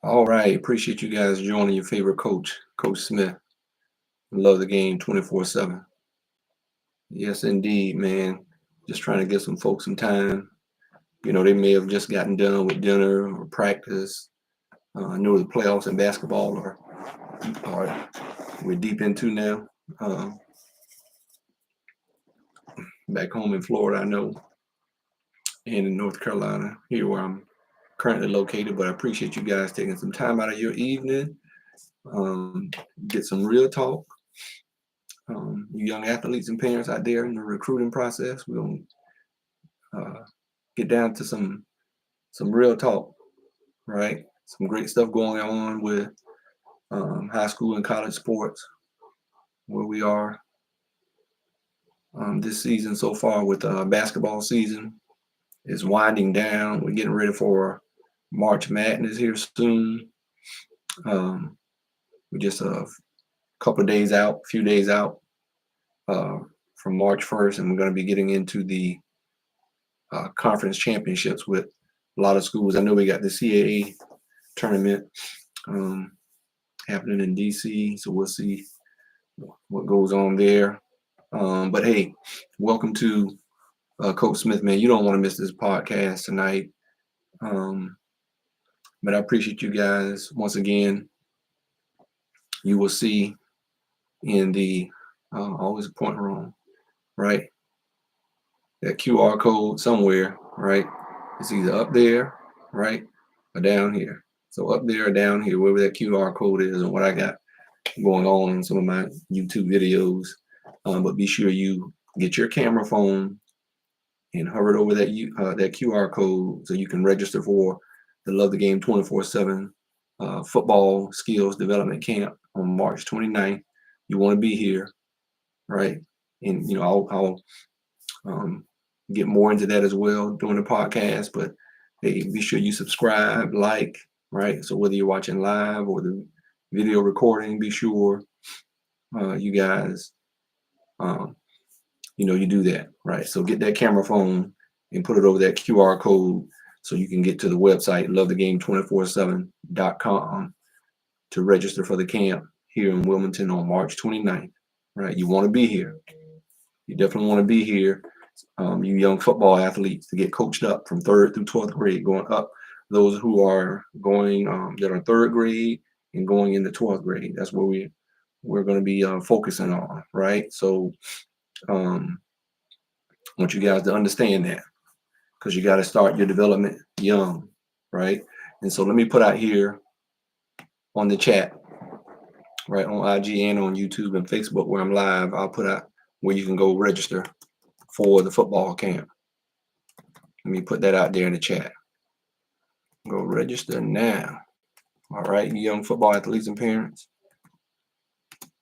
All right. Appreciate you guys joining your favorite coach, Coach Smith. Love the game 24/7. Yes, indeed, man. Just trying to give some folks some time. They may have just gotten done with dinner or practice. I know the playoffs in basketball are we're deep into now. Uh, Back home in Florida, I know, and in North Carolina, here where I'm currently located. But I appreciate you guys taking some time out of your evening. Um, get some real talk. You young athletes and parents out there in the recruiting process, we're gonna get down to some real talk, right? Some great stuff going on with high school and college sports, where we are this season so far with basketball season is winding down. We're getting ready for March Madness here soon. Um, we're just a couple of days out, a few days out uh, from March 1st, and we're going to be getting into the conference championships with a lot of schools. I know we got the CAA tournament um, happening in DC, so we'll see what goes on there. But hey, welcome to Coach Smith, man. You don't want to miss this podcast tonight. Um, but I appreciate you guys once again. You will see in the always point wrong, right? That QR code somewhere, right? It's either up there, right, or down here. So up there or down here, wherever that QR code is, and what I got going on in some of my YouTube videos. But be sure you get your camera phone and hover it over that QR code so you can register for the Love the Game 24/7 football skills development camp on March 29th. You want to be here, right? And I'll get more into that as well during the podcast. But hey, be sure you subscribe, like, right? So whether you're watching live or the video recording, be sure you guys, um, you do that, right? So get that camera phone and put it over that QR code so you can get to the website, lovethegame247.com, to register for the camp here in Wilmington on March 29th, right? You want to be here. You definitely want to be here. You young football athletes to get coached up from 3rd through 12th grade, going up. Those who are going that are 3rd grade and going into 12th grade. That's where we're going to be focusing on, right? So um, I want you guys to understand that because you got to start your development young, right? And so let me put out here on the chat, right, on IG and on YouTube and Facebook where I'm live. I'll put out where you can go register for the football camp. Let me put that out there in the chat. Go register now. All right, you young football athletes and parents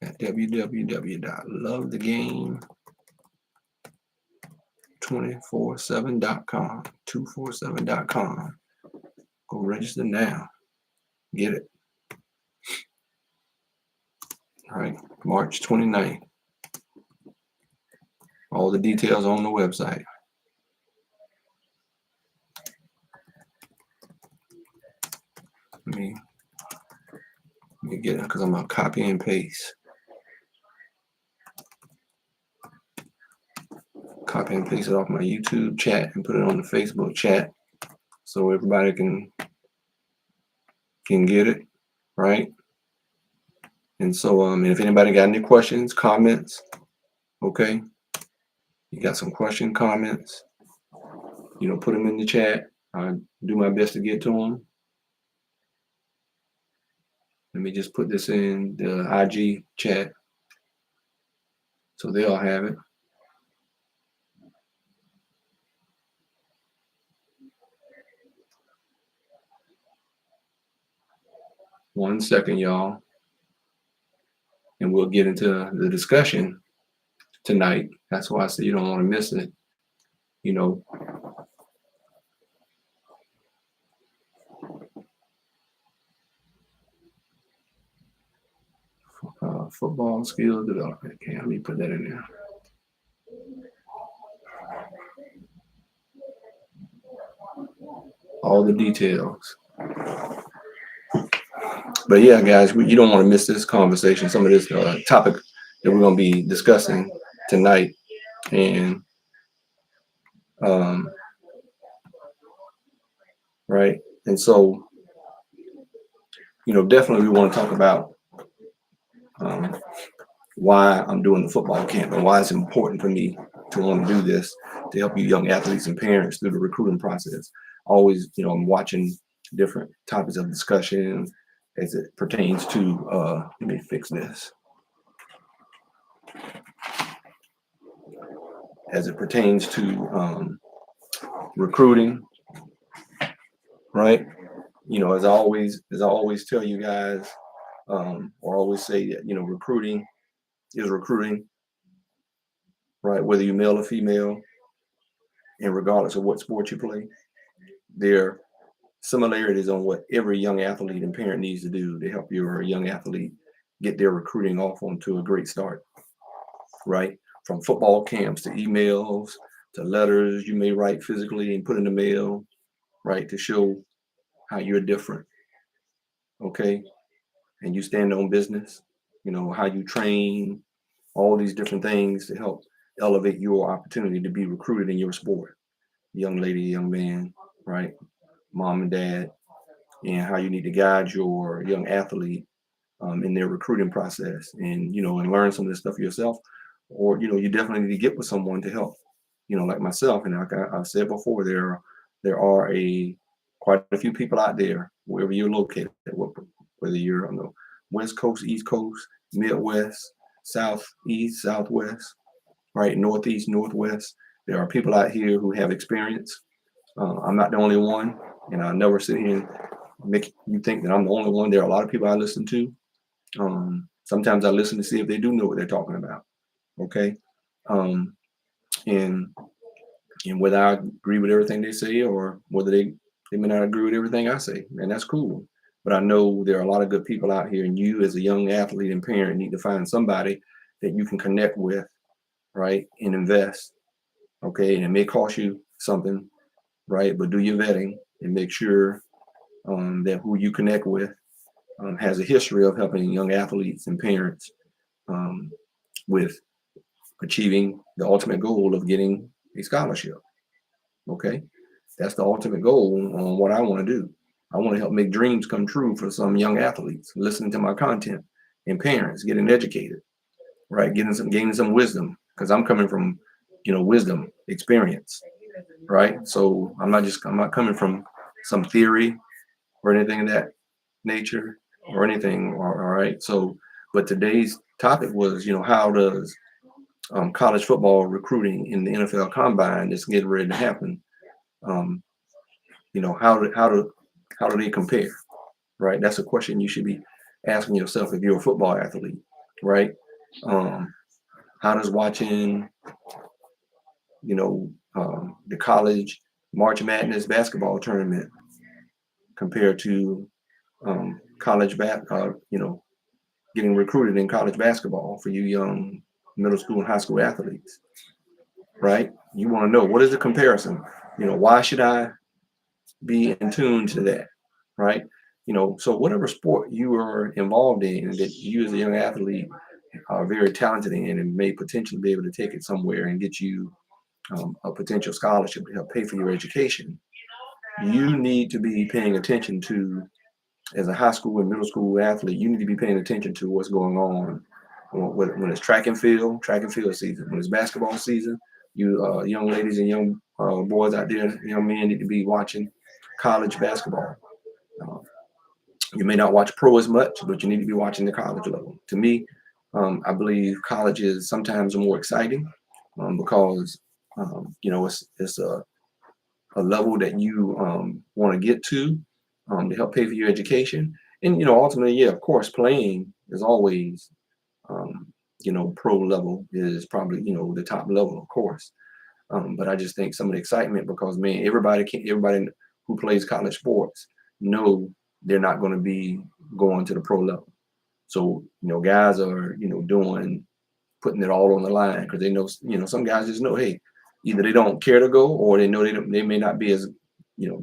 at www.lovethegame247.com, 247.com. Go register now. Get it. All right, March 29th. All the details on the website. Let me get it because I'm going to copy and paste. Copy and paste it off my YouTube chat and put it on the Facebook chat so everybody can get it, right? And so, and if anybody got any questions, comments, okay, you got some comments, put them in the chat. I do my best to get to them. Let me just put this in the IG chat so they'll have it. One second, y'all. And we'll get into the discussion tonight. That's why I said you don't want to miss it. Football skills development. Okay, let me put that in there. All the details. But yeah, guys, you don't want to miss this conversation, some of this topic that we're going to be discussing tonight. And um, right. And so, definitely we want to talk about um, why I'm doing the football camp and why it's important for me to want to do this to help you young athletes and parents through the recruiting process. Always, I'm watching different topics of discussion as it pertains to, let me fix this, as it pertains to recruiting, right? As I always tell you guys, or always say that, recruiting is recruiting, right? Whether you're male or female, and regardless of what sport you play, there are similarities on what every young athlete and parent needs to do to help your young athlete get their recruiting off onto a great start, right? From football camps to emails to letters you may write physically and put in the mail, right? To show how you're different, okay? And you stand on business, how you train, all these different things to help elevate your opportunity to be recruited in your sport, young lady, young man, right? Mom and dad, and how you need to guide your young athlete in their recruiting process, and learn some of this stuff yourself, or you definitely need to get with someone to help, like myself. And like I've said before, there are quite a few people out there wherever you're located, whether you're on the West Coast, East Coast, Midwest, Southeast, Southwest, right, Northeast, Northwest. There are people out here who have experience. I'm not the only one, and I never sit here and make you think that I'm the only one. There are a lot of people I listen to. Sometimes I listen to see if they do know what they're talking about. Okay, um, and whether I agree with everything they say or whether they may not agree with everything I say, and that's cool. But I know there are a lot of good people out here, and you as a young athlete and parent need to find somebody that you can connect with, right, and invest. Okay, and it may cost you something, right, but do your vetting and make sure that who you connect with has a history of helping young athletes and parents um, with achieving the ultimate goal of getting a scholarship. Okay, that's the ultimate goal on what I want to do. I want to help make dreams come true for some young athletes listening to my content, and parents getting educated, right? Gaining some wisdom, because I'm coming from, wisdom, experience, right? So I'm not coming from some theory or anything of that nature or anything. All right. So, but today's topic was, how does college football recruiting in the NFL Combine that's getting ready to happen? Um, how do they compare? Right. That's a question you should be asking yourself if you're a football athlete, right? Um, how does watching, the college March Madness basketball tournament compare to getting recruited in college basketball for you young middle school and high school athletes, right? You want to know, what is the comparison? Why should I be in tune to that, right? So whatever sport you are involved in that you as a young athlete are very talented in and may potentially be able to take it somewhere and get you a potential scholarship to help pay for your education, you need to be paying attention to, as a high school and middle school athlete, you need to be paying attention to what's going on when it's track and field season, when it's basketball season. You young ladies and young boys out there, young men, need to be watching college basketball. Uh, you may not watch pro as much, but you need to be watching the college level. To me, I believe college is sometimes more exciting because it's a level that you want to get to help pay for your education. And ultimately, yeah, of course, playing is always um, pro level is probably the top level, of course. But I just think some of the excitement, because man, everybody who plays college sports know they're not going to be going to the pro level. So guys are doing putting it all on the line because they know, some guys just know, hey, either they don't care to go, or they know they may not be as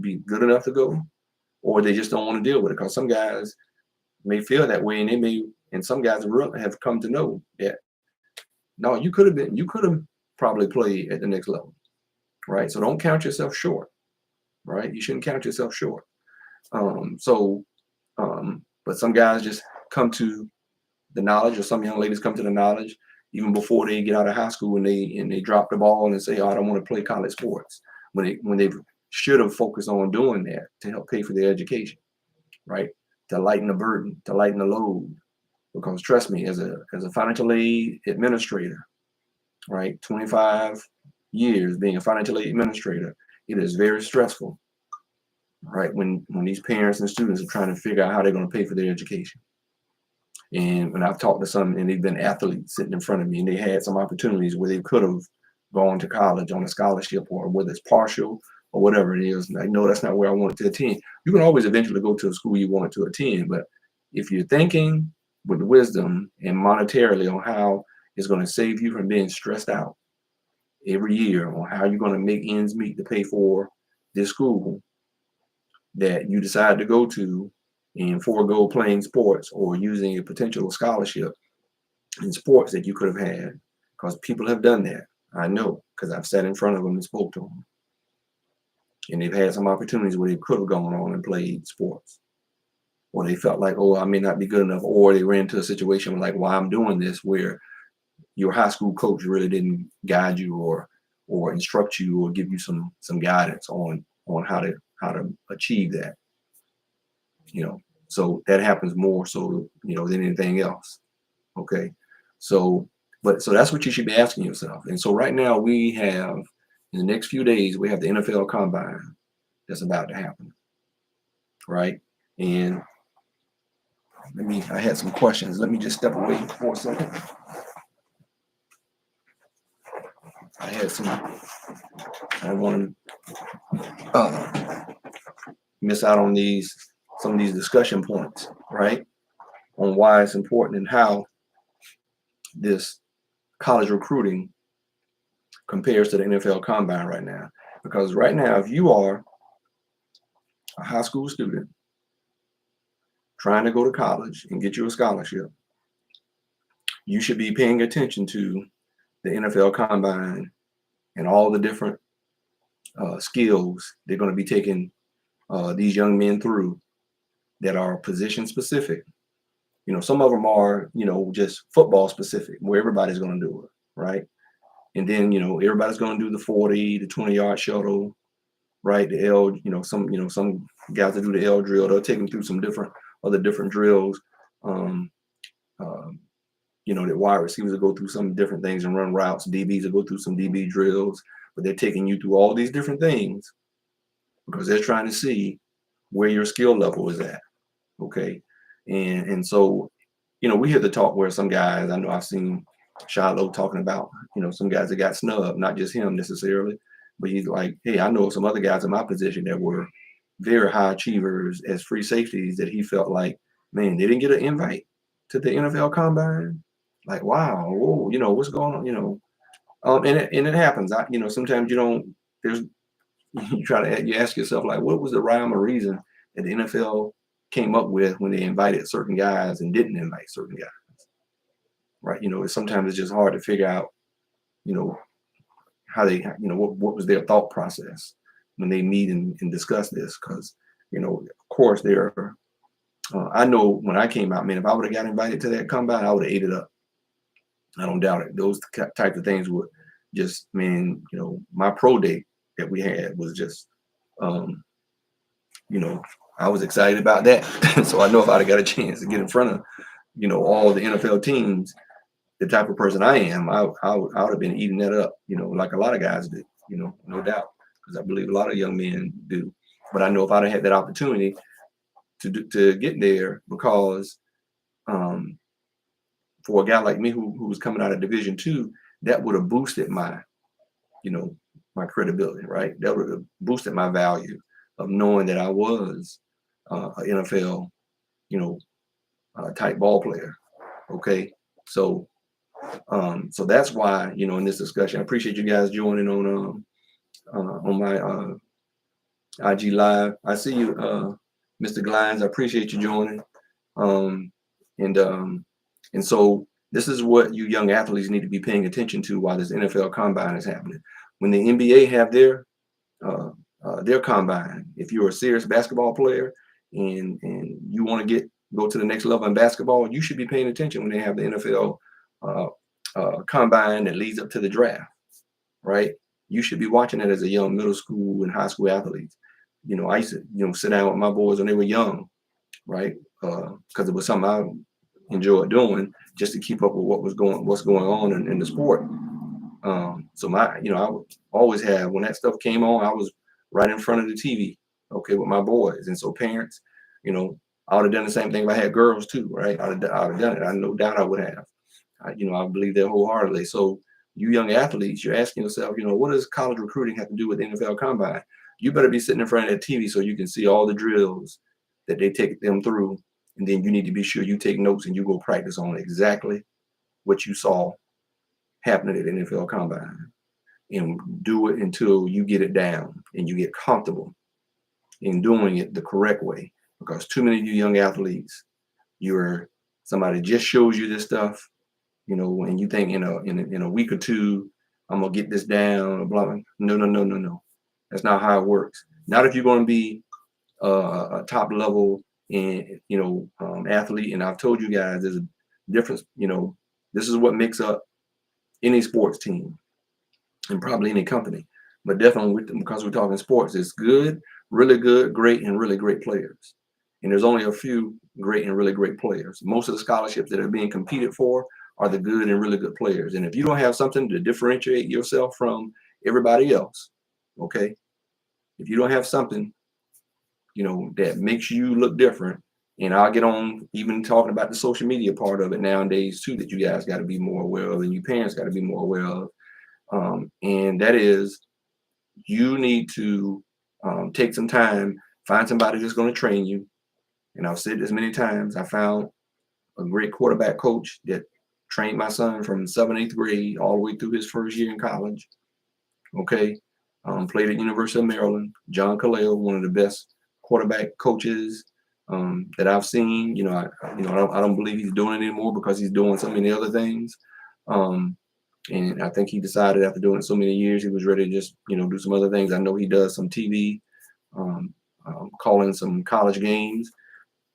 be good enough to go, or they just don't want to deal with it, because some guys may feel that way, and they may, and some guys have come to know that no, you could have probably played at the next level, right? So don't count yourself short, right? You shouldn't count yourself short. So, but some guys just come to the knowledge, or some young ladies come to the knowledge even before they get out of high school, and they drop the ball and say, "Oh, I don't want to play college sports," when they should have focused on doing that to help pay for their education, right? To lighten the burden, to lighten the load. Because trust me, as a financial aid administrator, right, 25 years being a financial aid administrator, it is very stressful, right? When these parents and students are trying to figure out how they're going to pay for their education. And when I've talked to some, and they've been athletes sitting in front of me, and they had some opportunities where they could have gone to college on a scholarship, or whether it's partial or whatever it is, like, no, that's not where I wanted to attend. You can always eventually go to a school you wanted to attend, but if you're thinking with wisdom and monetarily on how it's going to save you from being stressed out every year on how you're going to make ends meet to pay for this school that you decide to go to, and forego playing sports or using a potential scholarship in sports that you could have had, because people have done that. I know, because I've sat in front of them and spoke to them, and they've had some opportunities where they could have gone on and played sports, or they felt like, oh, I may not be good enough, or they ran into a situation like, why I'm doing this, where your high school coach really didn't guide you or instruct you or give you some guidance on how to achieve that. So that happens more so than anything else. Okay. So that's what you should be asking yourself. And so right now we have, in the next few days, we have the NFL Combine that's about to happen, right? And I had some questions. Let me just step away for a second. I don't want to miss out on some of these discussion points, right? On why it's important and how this college recruiting compares to the NFL Combine right now. Because right now, if you are a high school student trying to go to college and get you a scholarship, you should be paying attention to the NFL Combine and all the different skills they're going to be taking these young men through that are position specific. Some of them are, just football specific, where everybody's going to do it, right? And then, everybody's going to do the 40, the 20-yard shuttle, right? The L, some guys that do the L drill, they'll take them through some other different drills. The wide receivers will go through some different things and run routes. DBs will go through some DB drills, but they're taking you through all these different things because they're trying to see where your skill level is at. Okay. And so, we hear the talk where some guys, I know I've seen Shiloh talking about, some guys that got snubbed, not just him necessarily, but he's like, hey, I know some other guys in my position that were very high achievers as free safeties that he felt like, man, they didn't get an invite to the NFL Combine. Like, wow, whoa, what's going on, and it happens. Sometimes you ask yourself, like, what was the rhyme or reason that the NFL came up with when they invited certain guys and didn't invite certain guys, right? Sometimes it's just hard to figure out, how they, what was their thought process when they meet and discuss this, because, of course, I know when I came out, man, if I would have got invited to that combine, I would have ate it up. I don't doubt it. Those types of things would just, man, my pro day that we had was just, I was excited about that. So I know if I'd have got a chance to get in front of, all the NFL teams, the type of person I am, I would have been eating that up, like a lot of guys do, no doubt, because I believe a lot of young men do. But I know if I'd have had that opportunity to get there, because for a guy like me who was coming out of Division II, that would have boosted my credibility, right? That would have boosted my value of knowing that I was an NFL, type ball player. Okay, so that's why, in this discussion, I appreciate you guys joining on my IG Live. I see you, Mr. Glines. I appreciate you joining. Um, and and so this is what you young athletes need to be paying attention to while this NFL combine is happening. When the NBA have uh, their combine, if you're a serious basketball player and you want to go to the next level in basketball, you should be paying attention when they have the NFL uh, combine that leads up to the draft, right? You should be watching it as a young middle school and high school athletes. I used to, sit down with my boys when they were young, right? Because it was something I enjoyed doing just to keep up with what's going on in the sport. So I would always have when that stuff came on, I was right in front of the TV, okay, with my boys. And so parents, you know, I would have done the same thing if I had girls too, right? I'd have done it. I no doubt I would have. I believe that wholeheartedly. So you young athletes, you're asking yourself, what does college recruiting have to do with the NFL Combine? You better be sitting in front of that TV so you can see all the drills that they take them through, and then you need to be sure you take notes and you go practice on exactly what you saw happening at the NFL Combine, and do it until you get it down and you get comfortable in doing it the correct way. Because too many of you young athletes, you're somebody just shows you this stuff, and you think in a week or two, I'm gonna get this down, or blah, blah. No, no, no, no, no. That's not how it works. Not if you're going to be a top level and athlete. And I've told you guys there's a difference. This is what makes up any sports team and probably any company, but definitely because we're talking sports, it's good, really good, great, and really great players. And there's only a few great and really great players. Most of the scholarships that are being competed for are the good and really good players. And if you don't have something to differentiate yourself from everybody else, okay, if you don't have something, that makes you look different, and I'll get on even talking about the social media part of it nowadays too, that you guys got to be more aware of and you parents got to be more aware of. And that is, you need to take some time, find somebody that's going to train you. And I've said this many times. I found a great quarterback coach that trained my son from 7th, 8th grade all the way through his first year in college. Okay. Played at University of Maryland. John Kaleo, one of the best quarterback coaches that I've seen. I don't believe he's doing it anymore because he's doing so many other things. And I think he decided after doing it so many years, he was ready to just, do some other things. I know he does some TV, calling some college games.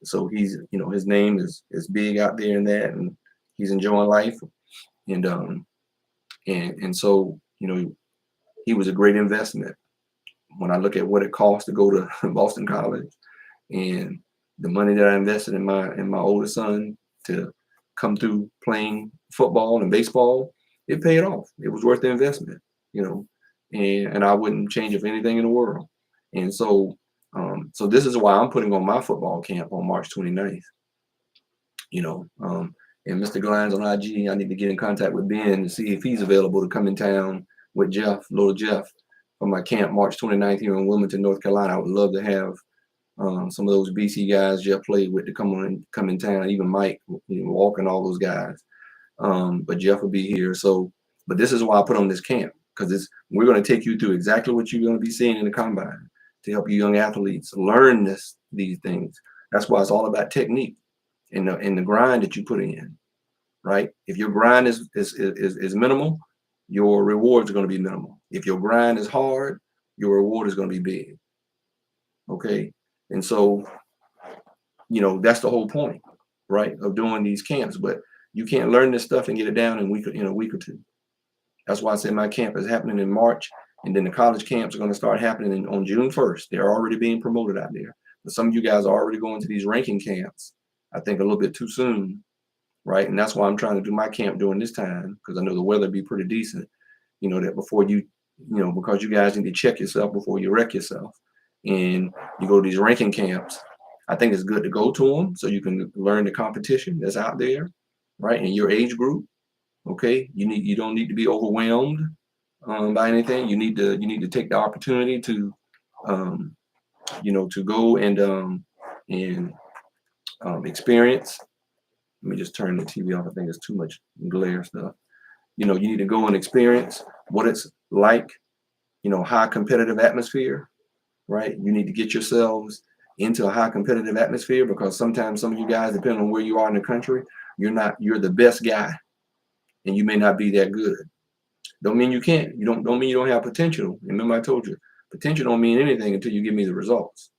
So he's, his name is big out there in that, and he's enjoying life. And so, he was a great investment. When I look at what it costs to go to Boston College and the money that I invested in my oldest son to come through playing football and baseball, it paid off. It was worth the investment, and I wouldn't change it for anything in the world. And so, so this is why I'm putting on my football camp on March 29th. And Mr. Glines on IG, I need to get in contact with Ben to see if he's available to come in town with Jeff, little Jeff, for my camp March 29th here in Wilmington, North Carolina. I would love to have some of those BC guys Jeff played with to come in town, even Mike, Walker, and all those guys. But Jeff will be here. So, but this is why I put on this camp, because we're going to take you through exactly what you're going to be seeing in the combine to help you young athletes learn these things. That's why it's all about technique and the grind that you put in, right? If your grind is minimal, your rewards are going to be minimal. If your grind is hard, your reward is going to be big. Okay. And so, that's the whole point, right, of doing these camps. But you can't learn this stuff and get it down in a week or two. That's why I said my camp is happening in March, and then the college camps are going to start happening on June 1st. They're already being promoted out there. But some of you guys are already going to these ranking camps, I think a little bit too soon, right? And that's why I'm trying to do my camp during this time, because I know the weather be pretty decent, that before because you guys need to check yourself before you wreck yourself. And you go to these ranking camps, I think it's good to go to them so you can learn the competition that's out there, right? In your age group. Okay. You don't need to be overwhelmed by anything. You need to take the opportunity to to go and experience. Let me just turn the TV off. I think it's too much glare stuff. You need to go and experience what it's like, high competitive atmosphere, right? You need to get yourselves into a high competitive atmosphere, because sometimes some of you guys, depending on where you are in the country, you're the best guy and you may not be that good. Don't mean you can't. Don't mean you don't have potential. Remember I told you, potential don't mean anything until you give me the results,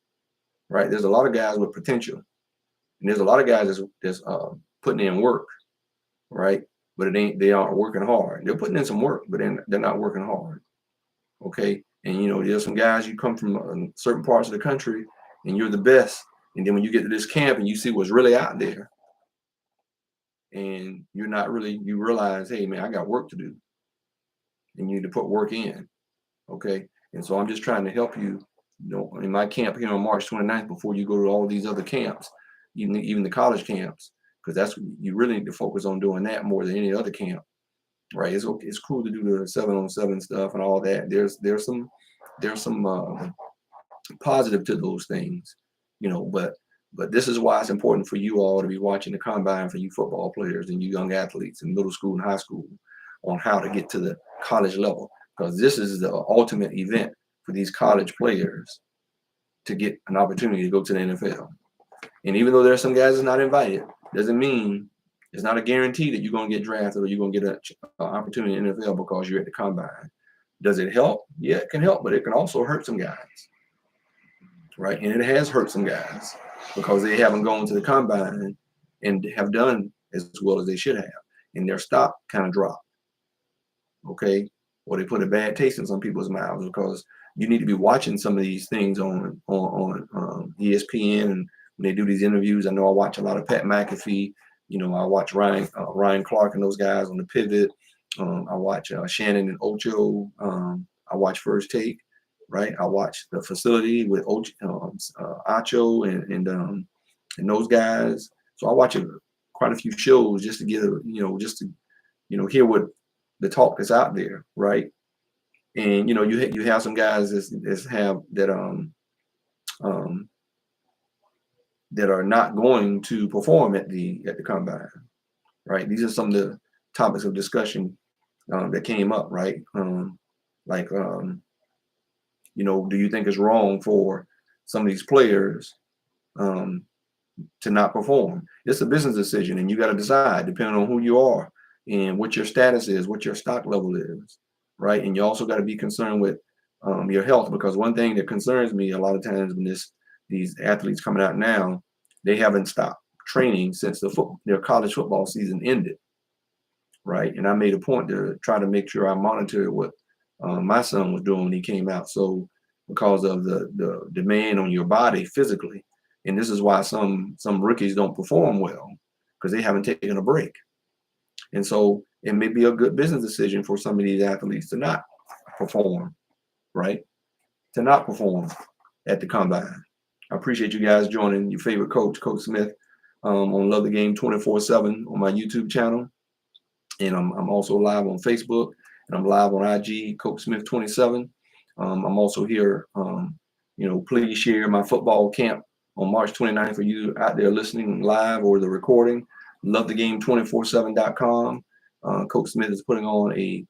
right? There's a lot of guys with potential, and there's a lot of guys that's putting in work, right? But they aren't working hard. They're putting in some work, but they're not working hard. Okay, and there's some guys, you come from certain parts of the country and you're the best, and then when you get to this camp and you see what's really out there, and you realize, hey man, I got work to do, and you need to put work in. Okay, and so I'm just trying to help you, in my camp here on March 29th, before you go to all these other camps, even the college camps, because that's, you really need to focus on doing that more than any other camp, right? It's okay, it's cool to do the 7-on-7 stuff and all that. There's some positive to those things, but this is why it's important for you all to be watching the combine, for you football players and you young athletes in middle school and high school, on how to get to the college level, because this is the ultimate event for these college players to get an opportunity to go to the NFL. And even though there's some guys that's not invited, doesn't mean, it's not a guarantee that you're going to get drafted or you're going to get an opportunity in the NFL because you're at the combine. Does it help? Yeah, it can help, but it can also hurt some guys, right? And it has hurt some guys because they haven't gone to the combine and have done as well as they should have, and their stock kind of dropped. Okay, or they put a bad taste in some people's mouths, because you need to be watching some of these things on ESPN, and when they do these interviews. I know I watch a lot of Pat McAfee. I watch Ryan Clark and those guys on the Pivot. I watch Shannon and Ocho. I watch First Take, right? I watch The Facility with Acho and those guys. So I watch quite a few shows just to get hear what the talk that's out there, right? And you have some guys that are not going to perform at the combine, right? These are some of the topics of discussion that came up, right? Do you think it's wrong for some of these players to not perform? It's a business decision, and you got to decide depending on who you are and what your status is, what your stock level is, right? And you also got to be concerned with your health, because one thing that concerns me a lot of times when these athletes coming out now, they haven't stopped training since their college football season ended, right? And I made a point to try to make sure I monitored what my son was doing when he came out. So because of the demand on your body physically, and this is why some rookies don't perform well, because they haven't taken a break. And so it may be a good business decision for some of these athletes to not perform, right? To not perform at the combine. I appreciate you guys joining your favorite coach, Coach Smith, on Love the Game 24/7 on my YouTube channel. And I'm also live on Facebook, and I'm live on IG, Coach Smith 27. I'm also here. Please share my football camp on March 29th for you out there listening live or the recording. LoveTheGame247.com. Coach Smith is putting on a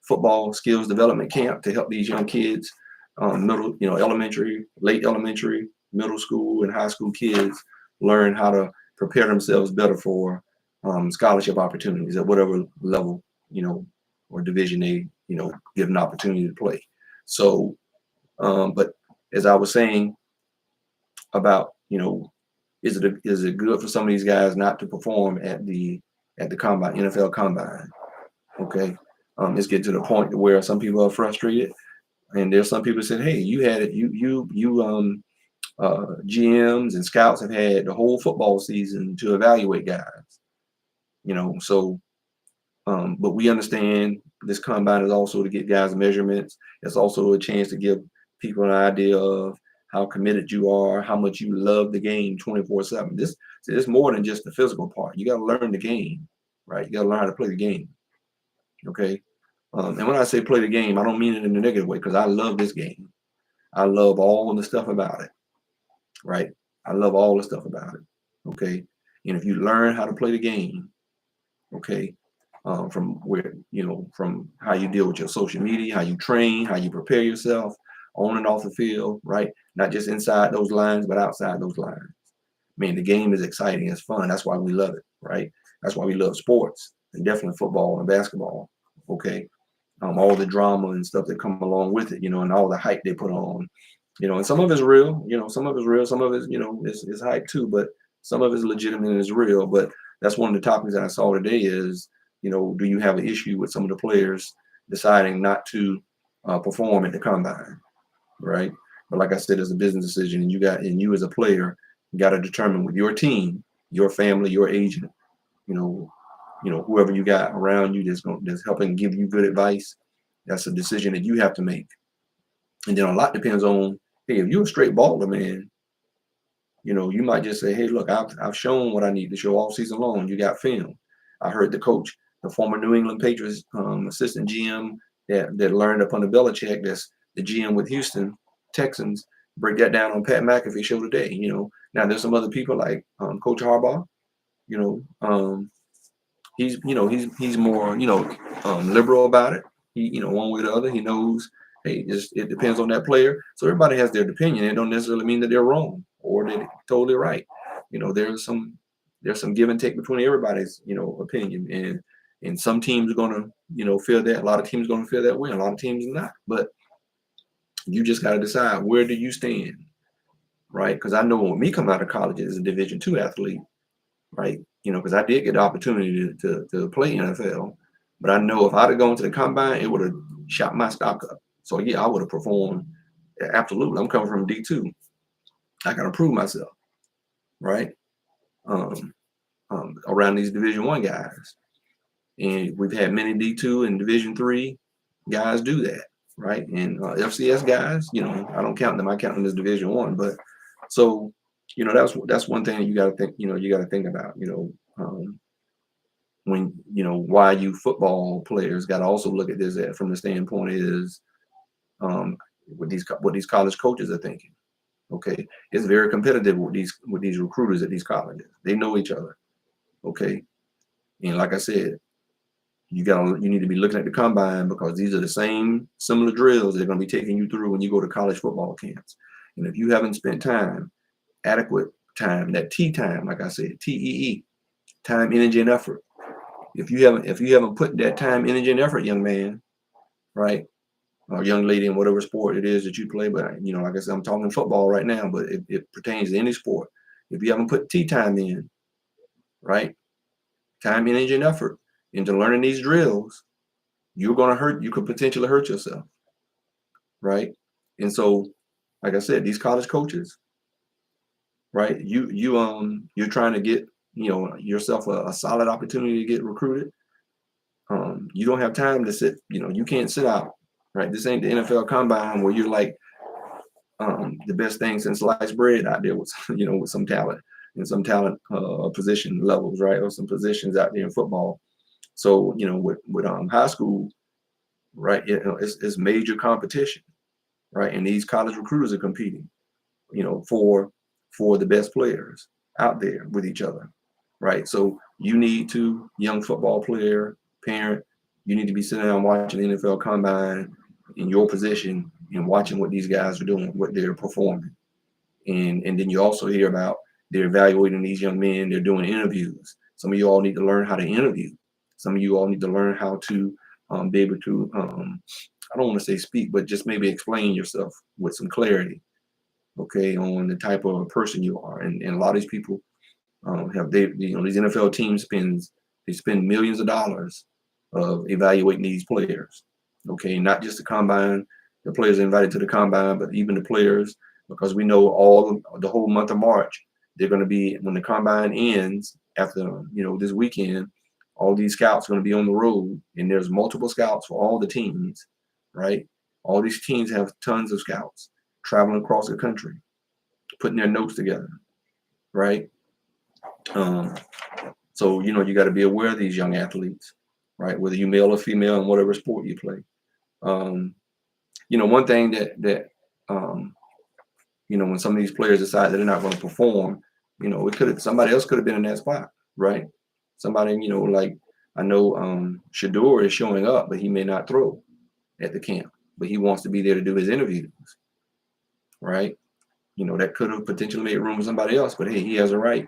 football skills development camp to help these young kids, elementary, late elementary, middle school, and high school kids learn how to prepare themselves better for scholarship opportunities at whatever level, or division they, give an opportunity to play. So, but as I was saying about, is it good for some of these guys not to perform at the combine, NFL combine? Okay, let's get to the point where some people are frustrated, and there's some people saying, "Hey, you had it. GMs and scouts have had the whole football season to evaluate guys." So, but we understand this combine is also to get guys measurements. It's also a chance to give people an idea of how committed you are, how much you love the game 24/7. This is more than just the physical part. You got to learn the game, right? You got to learn how to play the game. Okay. And when I say play the game, I don't mean it in a negative way, because I love this game. I love all the stuff about it, right? I love all the stuff about it. Okay. And if you learn how to play the game, okay, from how you deal with your social media, how you train, how you prepare yourself, on and off the field, right? Not just inside those lines, but outside those lines. Man, the game is exciting. It's fun. That's why we love it, right? That's why we love sports, and definitely football and basketball. Okay, all the drama and stuff that come along with it, and all the hype they put on, and some of it's real, some of it's real, some of it's, is hype too, but some of it's legitimate and is real. But that's one of the topics that I saw today is, do you have an issue with some of the players deciding not to perform at the combine, right? But like I said, it's a business decision, and you as a player, you got to determine with your team, your family, your agent, you know, whoever you got around you that's helping give you good advice. That's a decision that you have to make. And then a lot depends on, hey, if you're a straight baller, man, you might just say, hey, look, I've shown what I need to show all season long. You got film. I heard the coach, the former New England Patriots assistant GM that learned up under Belichick, that's the GM with Houston Texans, break that down on Pat McAfee show today. Now there's some other people like Coach Harbaugh. You know, he's more liberal about it. He one way or the other, he knows, hey, it depends on that player. So everybody has their opinion. It don't necessarily mean that they're wrong or they're totally right. There's some give and take between everybody's opinion, and some teams are gonna feel that. A lot of teams are gonna feel that way. A lot of teams not. But you just got to decide, where do you stand, right? Because I know when me coming out of college as a Division II athlete, right? Because I did get the opportunity to play NFL, but I know if I'd have gone to the combine, it would have shot my stock up. So yeah, I would have performed. Absolutely. I'm coming from D2. I got to prove myself, right? Around these Division I guys. And we've had many D2 and Division III guys do that, right? And FCS guys, I don't count them. I count them as Division I. But so, that's one thing you got to think. You got to think about. When why you football players got to also look at this from the standpoint is what these college coaches are thinking. Okay, it's very competitive with these recruiters at these colleges. They know each other. Okay, and like I said, you need to be looking at the combine, because these are the same similar drills they're going to be taking you through when you go to college football camps. And if you haven't spent adequate time, that T time, like I said, TEE, time, energy, and effort. If you haven't put that time, energy, and effort, young man, right, or young lady, in whatever sport it is that you play, but like I said, I'm talking football right now, but it pertains to any sport. If you haven't put T time in, right, time, energy, and effort into learning these drills, you could potentially hurt yourself, right? And so, like I said, these college coaches, right, you're trying to get yourself a solid opportunity to get recruited. You don't have time to sit. You can't sit out, right? This ain't the NFL combine where you're like the best thing since sliced bread out there with with some talent and some talent position levels, right, or some positions out there in football. So with high school, right, it's major competition, right, and these college recruiters are competing, for the best players out there with each other, right? So you need to, young football player, parent, you need to be sitting down watching the NFL combine in your position and watching what these guys are doing, what they're performing. And then you also hear about they're evaluating these young men, they're doing interviews. Some of you all need to learn how to interview. Some of you all need to learn how to be able to, I don't want to say speak, but just maybe explain yourself with some clarity, okay, on the type of person you are. And a lot of these people these NFL teams spend millions of dollars of evaluating these players, okay, not just the combine, the players invited to the combine, but even the players, because we know the whole month of March, they're going to be, when the combine ends after this weekend, all these scouts are going to be on the road, and there's multiple scouts for all the teams, right? All these teams have tons of scouts traveling across the country, putting their notes together, right? So you got to be aware of these young athletes, right? Whether you male or female in whatever sport you play. One thing that when some of these players decide that they're not going to perform, somebody else could have been in that spot, right? Somebody, like I know Shador is showing up, but he may not throw at the camp. but he wants to be there to do his interviews, right? That could have potentially made room for somebody else, but hey, he has a right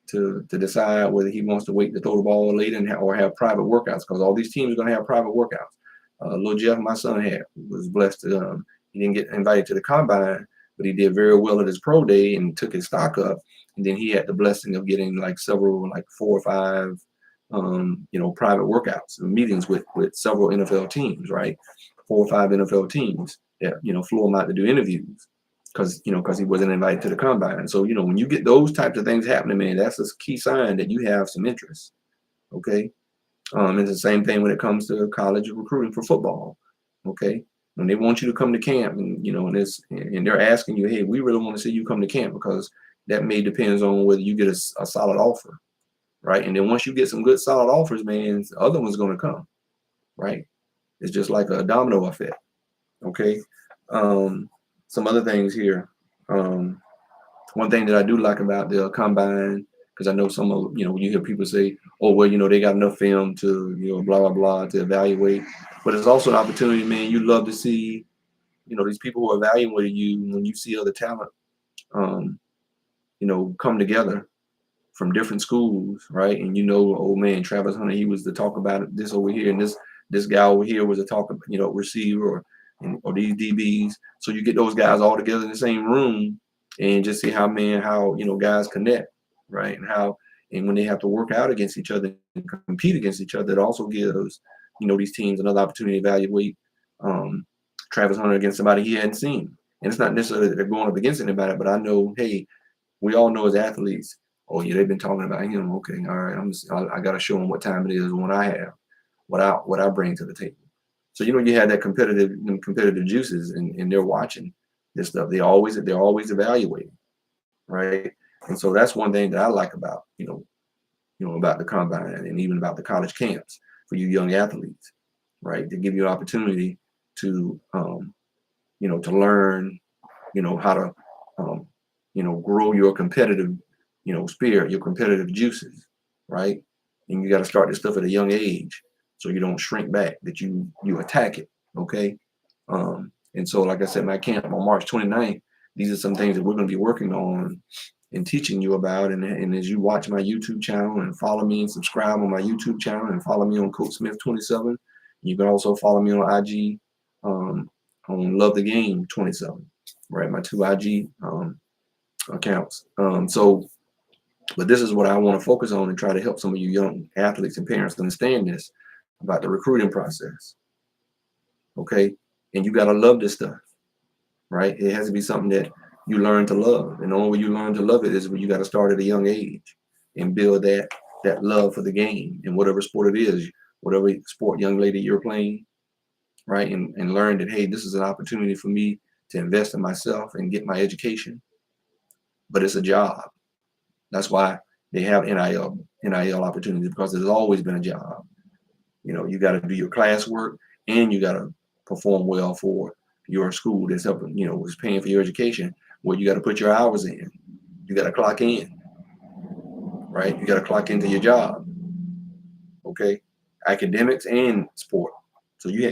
to decide whether he wants to wait to throw the ball late or have private workouts, because all these teams are going to have private workouts. Little Jeff, my son, was blessed to he didn't get invited to the combine, but he did very well at his pro day and took his stock up. And then he had the blessing of getting like 4 or 5 private workouts and meetings with several NFL teams, right? 4 or 5 NFL teams that flew him out to do interviews because he wasn't invited to the combine. So when you get those types of things happening, man, that's a key sign that you have some interest. Okay. It's the same thing when it comes to college recruiting for football. Okay. When they want you to come to camp and they're asking you, hey, we really want to see you come to camp, because that may depends on whether you get a solid offer. Right. And then once you get some good solid offers, man, the other one's going to come. Right. It's just like a domino effect. Okay. Some other things here. One thing that I do like about the combine, because I know some of you hear people say, oh well, they got enough film to blah blah blah to evaluate, but it's also an opportunity, man. You love to see these people who are evaluating you when you see other talent come together from different schools, right? And oh man, Travis Hunter, he was to talk about this over here, and this guy over here was a talk about receiver or these DBs. So you get those guys all together in the same room and just see how guys connect, right? And when they have to work out against each other and compete against each other, it also gives these teams another opportunity to evaluate Travis Hunter against somebody he hadn't seen. And it's not necessarily that they're going up against anybody, but I know, hey, we all know as athletes, oh yeah, they've been talking about him. Okay, all right, I got to show them what time it is when I have what I bring to the table. So you had that competitive juices, and they're watching this stuff. They're always evaluating, right? And so that's one thing that I like about about the combine and even about the college camps for you young athletes, right? To give you an opportunity to to learn how to grow your competitive spirit, your competitive juices, right? And you got to start this stuff at a young age, so you don't shrink back, that you attack it. Okay. And so, like I said, my camp on March 29th, these are some things that we're going to be working on and teaching you about. And as you watch my YouTube channel and follow me and subscribe on my YouTube channel and follow me on Coach Smith 27, you can also follow me on IG on Love the Game 27, right? My 2 IG accounts. But this is what I want to focus on and try to help some of you young athletes and parents understand this about the recruiting process. Okay. And you got to love this stuff, right? It has to be something that you learn to love. And the only way you learn to love it is when you got to start at a young age and build that love for the game and whatever sport it is, whatever sport, young lady, you're playing, right? And learn that, hey, this is an opportunity for me to invest in myself and get my education, but it's a job. That's why they have NIL opportunities, because there's always been a job. You got to do your classwork, and you got to perform well for your school that's helping, is paying for your education. Well, you got to put your hours in. You got to clock in, right? You got to clock into your job. Okay, academics and sport. So you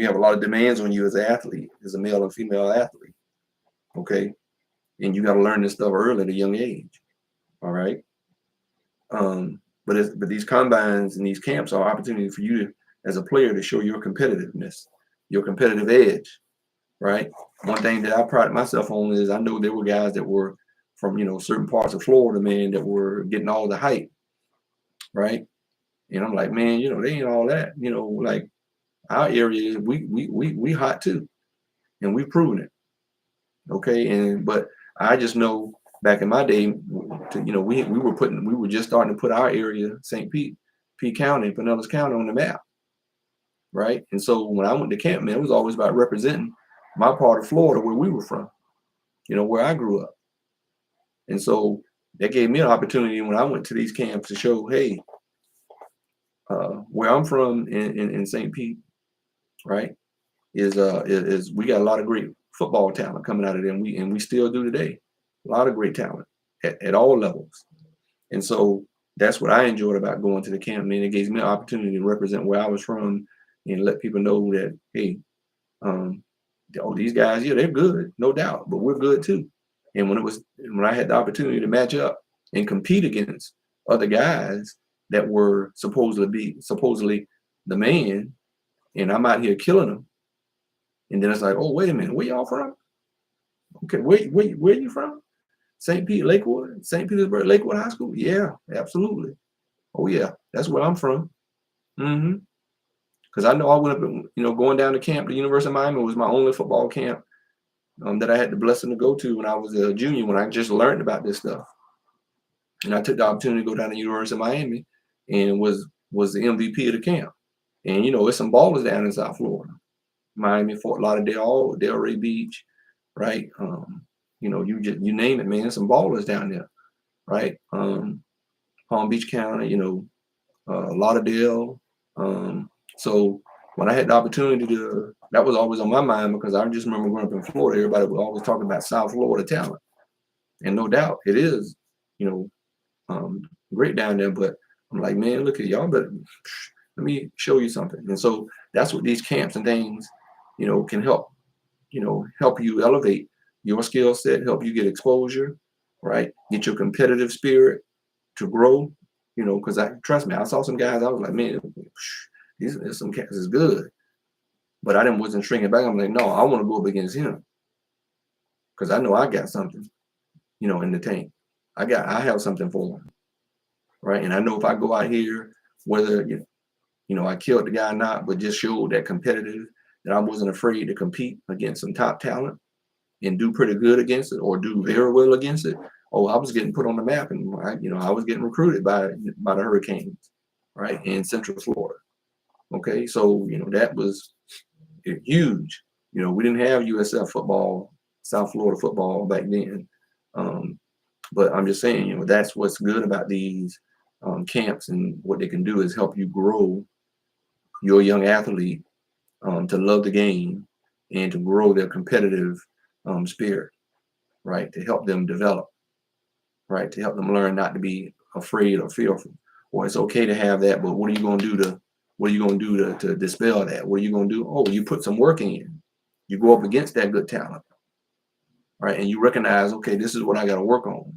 have a lot of demands on you as an athlete, as a male and female athlete. Okay, and you got to learn this stuff early at a young age. All right. But these combines and these camps are opportunity for you to, as a player, to show your competitiveness, your competitive edge, right? One thing that I pride myself on is I know there were guys that were from certain parts of Florida, man, that were getting all the hype, right? And I'm like, man, they ain't all that, like our area, we hot too, and we've proven it. Okay, but I just know back in my day, we were just starting to put our area, St. Pete County, Pinellas County, on the map, right? And so when I went to camp, man, it was always about representing my part of Florida, where we were from, where I grew up. And so that gave me an opportunity when I went to these camps to show, hey, where I'm from in St. Pete, right, is we got a lot of great football talent coming out of there, and we still do today. A lot of great talent at all levels. And so that's what I enjoyed about going to the camp. Man, it gave me an opportunity to represent where I was from and let people know that, hey, oh, these guys, yeah, they're good, no doubt, but we're good too. And when I had the opportunity to match up and compete against other guys that were supposedly the man, and I'm out here killing them, and then it's like, oh, wait a minute, where y'all from? Okay, where you from? St. Pete, Lakewood, St. Petersburg, Lakewood High School. Yeah, absolutely. Oh yeah, that's where I'm from. Mm-hmm. Because I know I went up, going down to camp, the University of Miami was my only football camp that I had the blessing to go to when I was a junior, when I just learned about this stuff. And I took the opportunity to go down to the University of Miami and was the MVP of the camp. And it's some ballers down in South Florida, Miami, Fort Lauderdale, Delray Beach, right? You name it, man. Some ballers down there, right? Palm Beach County, Lauderdale. So when I had the opportunity that was always on my mind, because I just remember growing up in Florida, everybody was always talking about South Florida talent. And no doubt it is, great down there. But I'm like, man, look at y'all, but let me show you something. And so that's what these camps and things, can help you elevate your skill set, help you get exposure, right? Get your competitive spirit to grow, because trust me, I saw some guys, I was like, man, some cats is good. But I wasn't shrinking back. I'm like, no, I want to go up against him. Because I know I got something, in the tank. I have something for him. Right. And I know if I go out here, whether I killed the guy or not, but just showed that competitive, that I wasn't afraid to compete against some top talent and do pretty good against it or do very well against it. Oh, I was getting put on the map, and I was getting recruited by the Hurricanes, right, in Central Florida. Okay, so that was huge. We didn't have USF football, South Florida football back then, but I'm just saying, that's what's good about these camps, and what they can do is help you grow your young athlete to love the game and to grow their competitive spirit, right? To help them develop, right? To help them learn not to be afraid or fearful. Or it's okay to have that, but what are you going to do to dispel that? What are you going to do? Oh, you put some work in. You go up against that good talent, right? And you recognize, okay, this is what I got to work on,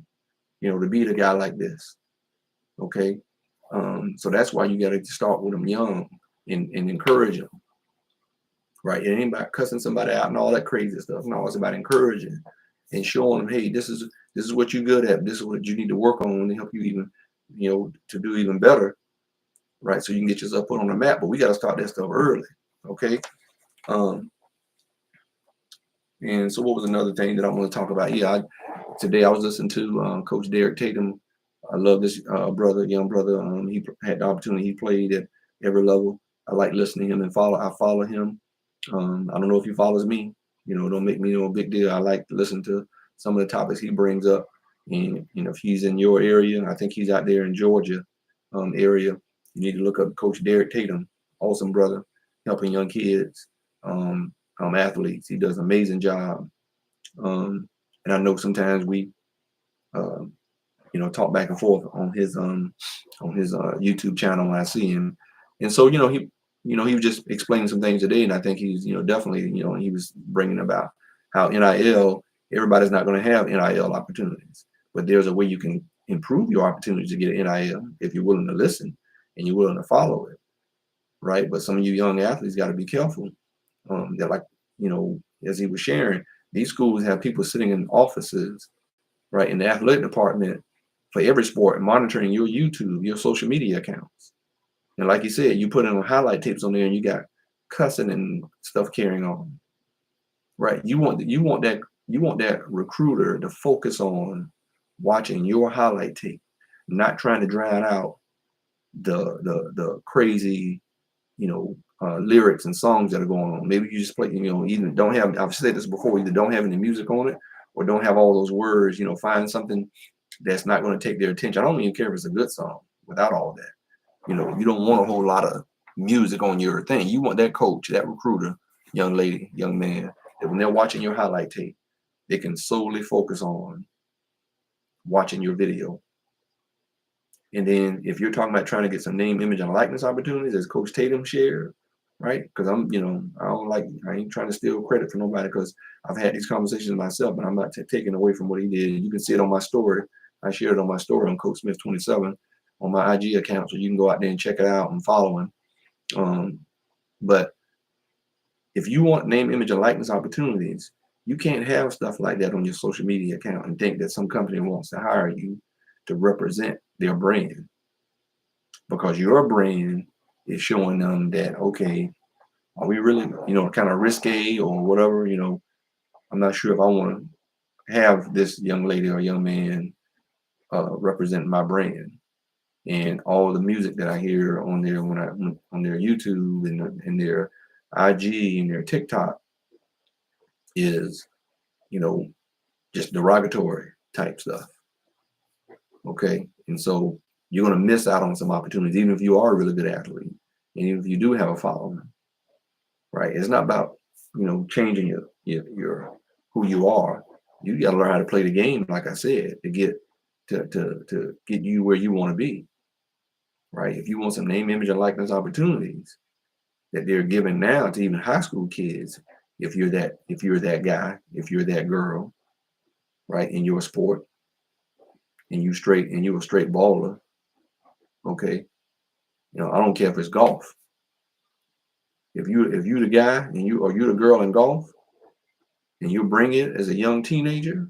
to beat a guy like this. Okay. So that's why you got to start with them young and encourage them. Right. It ain't about cussing somebody out and all that crazy stuff. No, it's about encouraging and showing them, hey, this is what you're good at. This is what you need to work on to help you even, to do even better. Right. So you can get yourself put on the map. But we got to start that stuff early. Okay. And so what was another thing that I want to talk about? Yeah, today I was listening to Coach Derek Tatum. I love this young brother. He had the opportunity. He played at every level. I like listening to him and I follow him. I don't know if he follows me. Don't make me no big deal. I like to listen to some of the topics he brings up. And if he's in your area, I think he's out there in Georgia area. You need to look up Coach Derek Tatum. Awesome brother, helping young kids, athletes. He does an amazing job. And I know sometimes we, talk back and forth on his YouTube channel when I see him. And so, he was just explaining some things today, and I think he's, definitely, he was bringing about how NIL, everybody's not going to have NIL opportunities, but there's a way you can improve your opportunities to get an NIL if you're willing to listen and you're willing to follow it, right? But some of you young athletes got to be careful. That, like, as he was sharing, these schools have people sitting in offices, right, in the athletic department for every sport, monitoring your YouTube, your social media accounts. And like you said, you put in highlight tapes on there and you got cussing and stuff carrying on. Right. You want that recruiter to focus on watching your highlight tape, not trying to drown out the crazy, lyrics and songs that are going on. Maybe you just play, either don't have, I've said this before, either don't have any music on it or don't have all those words, find something that's not going to take their attention. I don't even care if it's a good song without all that. You don't want a whole lot of music on your thing. You want that coach, that recruiter, young lady, young man, that when they're watching your highlight tape, they can solely focus on watching your video. And then if you're talking about trying to get some name, image, and likeness opportunities, as Coach Tatum shared, right? Because I ain't trying to steal credit for nobody because I've had these conversations myself, but I'm not taking away from what he did. You can see it on my story. I shared it on my story on Coach Smith 27 on my IG account, so you can go out there and check it out and follow him. But if you want name, image, and likeness opportunities, you can't have stuff like that on your social media account and think that some company wants to hire you to represent their brand, because your brand is showing them that, okay, are we really, kind of risque or whatever, I'm not sure if I want to have this young lady or young man represent my brand. And all the music that I hear on their on their YouTube and their IG and their TikTok is, just derogatory type stuff. Okay. And so you're going to miss out on some opportunities, even if you are a really good athlete, and even if you do have a following, right? It's not about, changing your who you are. You got to learn how to play the game, like I said, to get to get you where you want to be, right? If you want some name, image, and likeness opportunities that they're giving now to even high school kids, if you're that guy, if you're that girl, right, in your sport, and you're a straight baller, okay. I don't care if it's golf. If you the guy and you the girl in golf, and you bring it as a young teenager,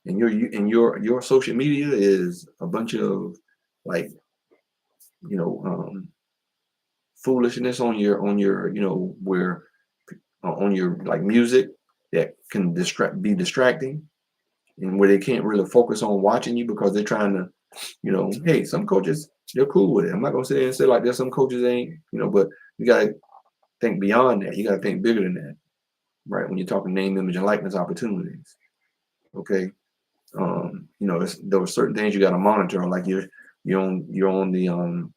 and your social media is a bunch of, like, foolishness on your where on your, like, music that can be distracting, and where they can't really focus on watching you because they're trying to, hey, some coaches, they're cool with it. I'm not gonna sit there and say like there's some coaches ain't, but you gotta think beyond that. You gotta think bigger than that, right? When you're talking name, image, and likeness opportunities. Okay. There were certain things you got to monitor, like you're on the on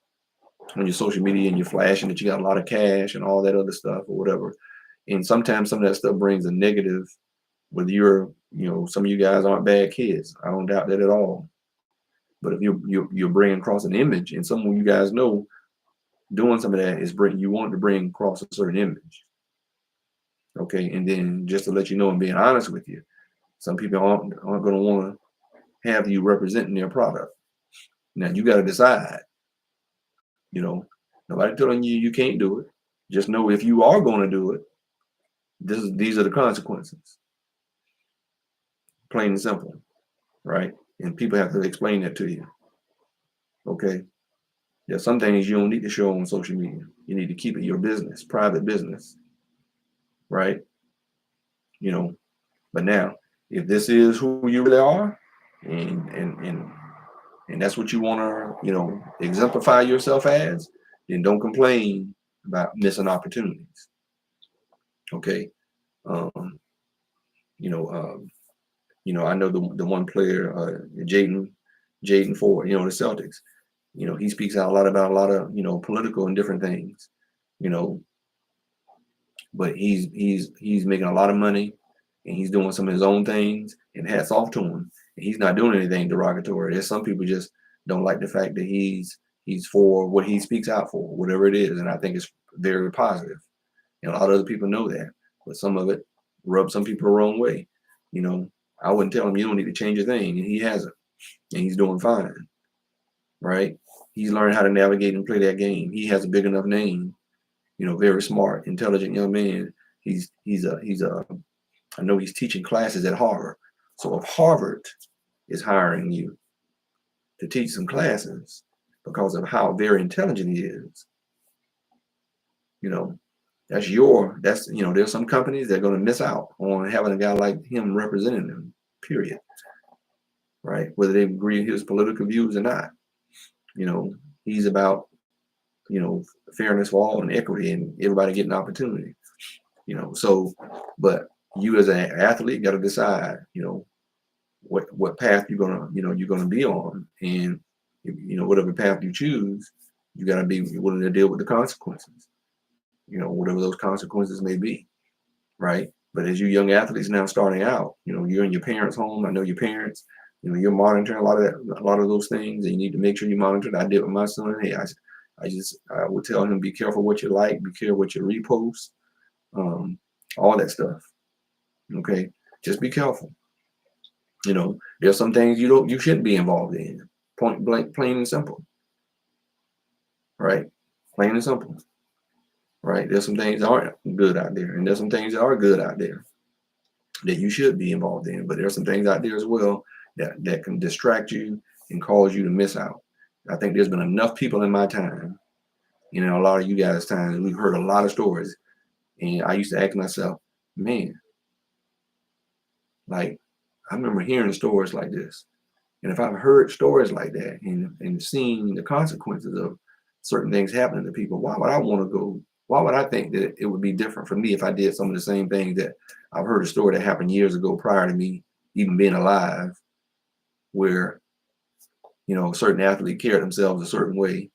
your social media and you're flashing that you got a lot of cash and all that other stuff or whatever. And sometimes some of that stuff brings a negative. Whether some of you guys aren't bad kids, I don't doubt that at all. But if you're bringing across an image, and some of you guys know doing some of that is you want to bring across a certain image. Okay, and then just to let you know and being honest with you, some people aren't going to want to have you representing their product. Now you got to decide. Nobody telling you can't do it. Just know if you are going to do it, these are the consequences. Plain and simple, right? And people have to explain that to you. Okay. There's some things you don't need to show on social media. You need to keep it your business, private business, right? But now, if this is who you really are, and that's what you want to, exemplify yourself as, then don't complain about missing opportunities. Okay. You know, I know the one player, Jaden Ford, the Celtics. He speaks out a lot about a lot of, political and different things, but he's making a lot of money, and he's doing some of his own things, and hats off to him. And he's not doing anything derogatory. There's some people just don't like the fact that he's for what he speaks out for, whatever it is. And I think it's very positive. And a lot of other people know that, but some of it rubs some people the wrong way. I wouldn't tell him you don't need to change a thing, and he hasn't, and he's doing fine, right? He's learned how to navigate and play that game. He has a big enough name, very smart, intelligent young man. I know he's teaching classes at Harvard. So if Harvard is hiring you to teach some classes because of how very intelligent he is, there's some companies that are going to miss out on having a guy like him representing them, period. Right? Whether they agree with his political views or not. He's about, fairness for all and equity and everybody getting opportunity. So, but you as an athlete got to decide, what path you're gonna be on, and whatever path you choose, you got to be willing to deal with the consequences. Whatever those consequences may be, right? But as you young athletes now starting out, you're in your parents' home. I know your parents. You're monitoring a lot of those things, and you need to make sure you monitor it. I did with my son. Hey, I would tell him, be careful what you like, be careful what you repost, um, all that stuff. Okay, just be careful. There's some things you shouldn't be involved in. Point blank, plain and simple. Right? Plain and simple. Right? There's some things that aren't good out there, and there's some things that are good out there that you should be involved in. But there's some things out there as well that can distract you and cause you to miss out. I think there's been enough people in my time, a lot of you guys' time, we've heard a lot of stories, and I used to ask myself, man, like I remember hearing stories like this. And if I've heard stories like that and seen the consequences of certain things happening to people, why would I want to go? Why would I think that it would be different for me if I did some of the same things that I've heard a story that happened years ago prior to me even being alive, where, a certain athlete carried themselves a certain way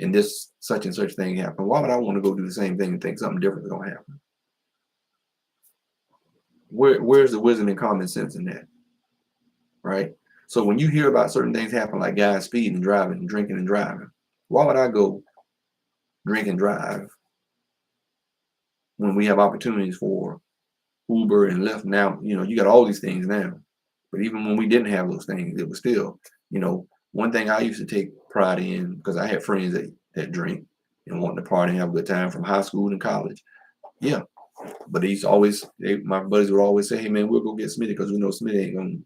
and this such and such thing happened? Why would I want to go do the same thing and think something different is going to happen? Where's the wisdom and common sense in that? Right? So when you hear about certain things happen, like guys speeding and driving and drinking and driving, why would I go drink and drive when we have opportunities for Uber and Lyft now? You got all these things now. But even when we didn't have those things, it was still, one thing I used to take pride in, because I had friends that drink and wanted to party and have a good time from high school and college. Yeah. But they used to always, my buddies would always say, hey, man, we'll go get Smitty because we know Smitty ain't going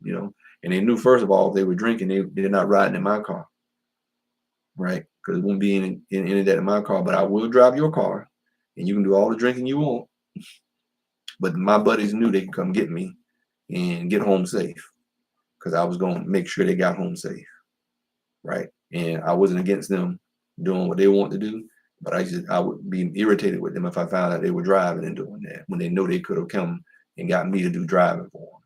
to, and they knew, first of all, if they were drinking, they're not riding in my car. Right? Because it won't be any of that in my car, but I will drive your car and you can do all the drinking you want. But my buddies knew they could come get me and get home safe, because I was going to make sure they got home safe. Right? And I wasn't against them doing what they want to do, but I would be irritated with them if I found out they were driving and doing that when they know they could have come and got me to do driving for them.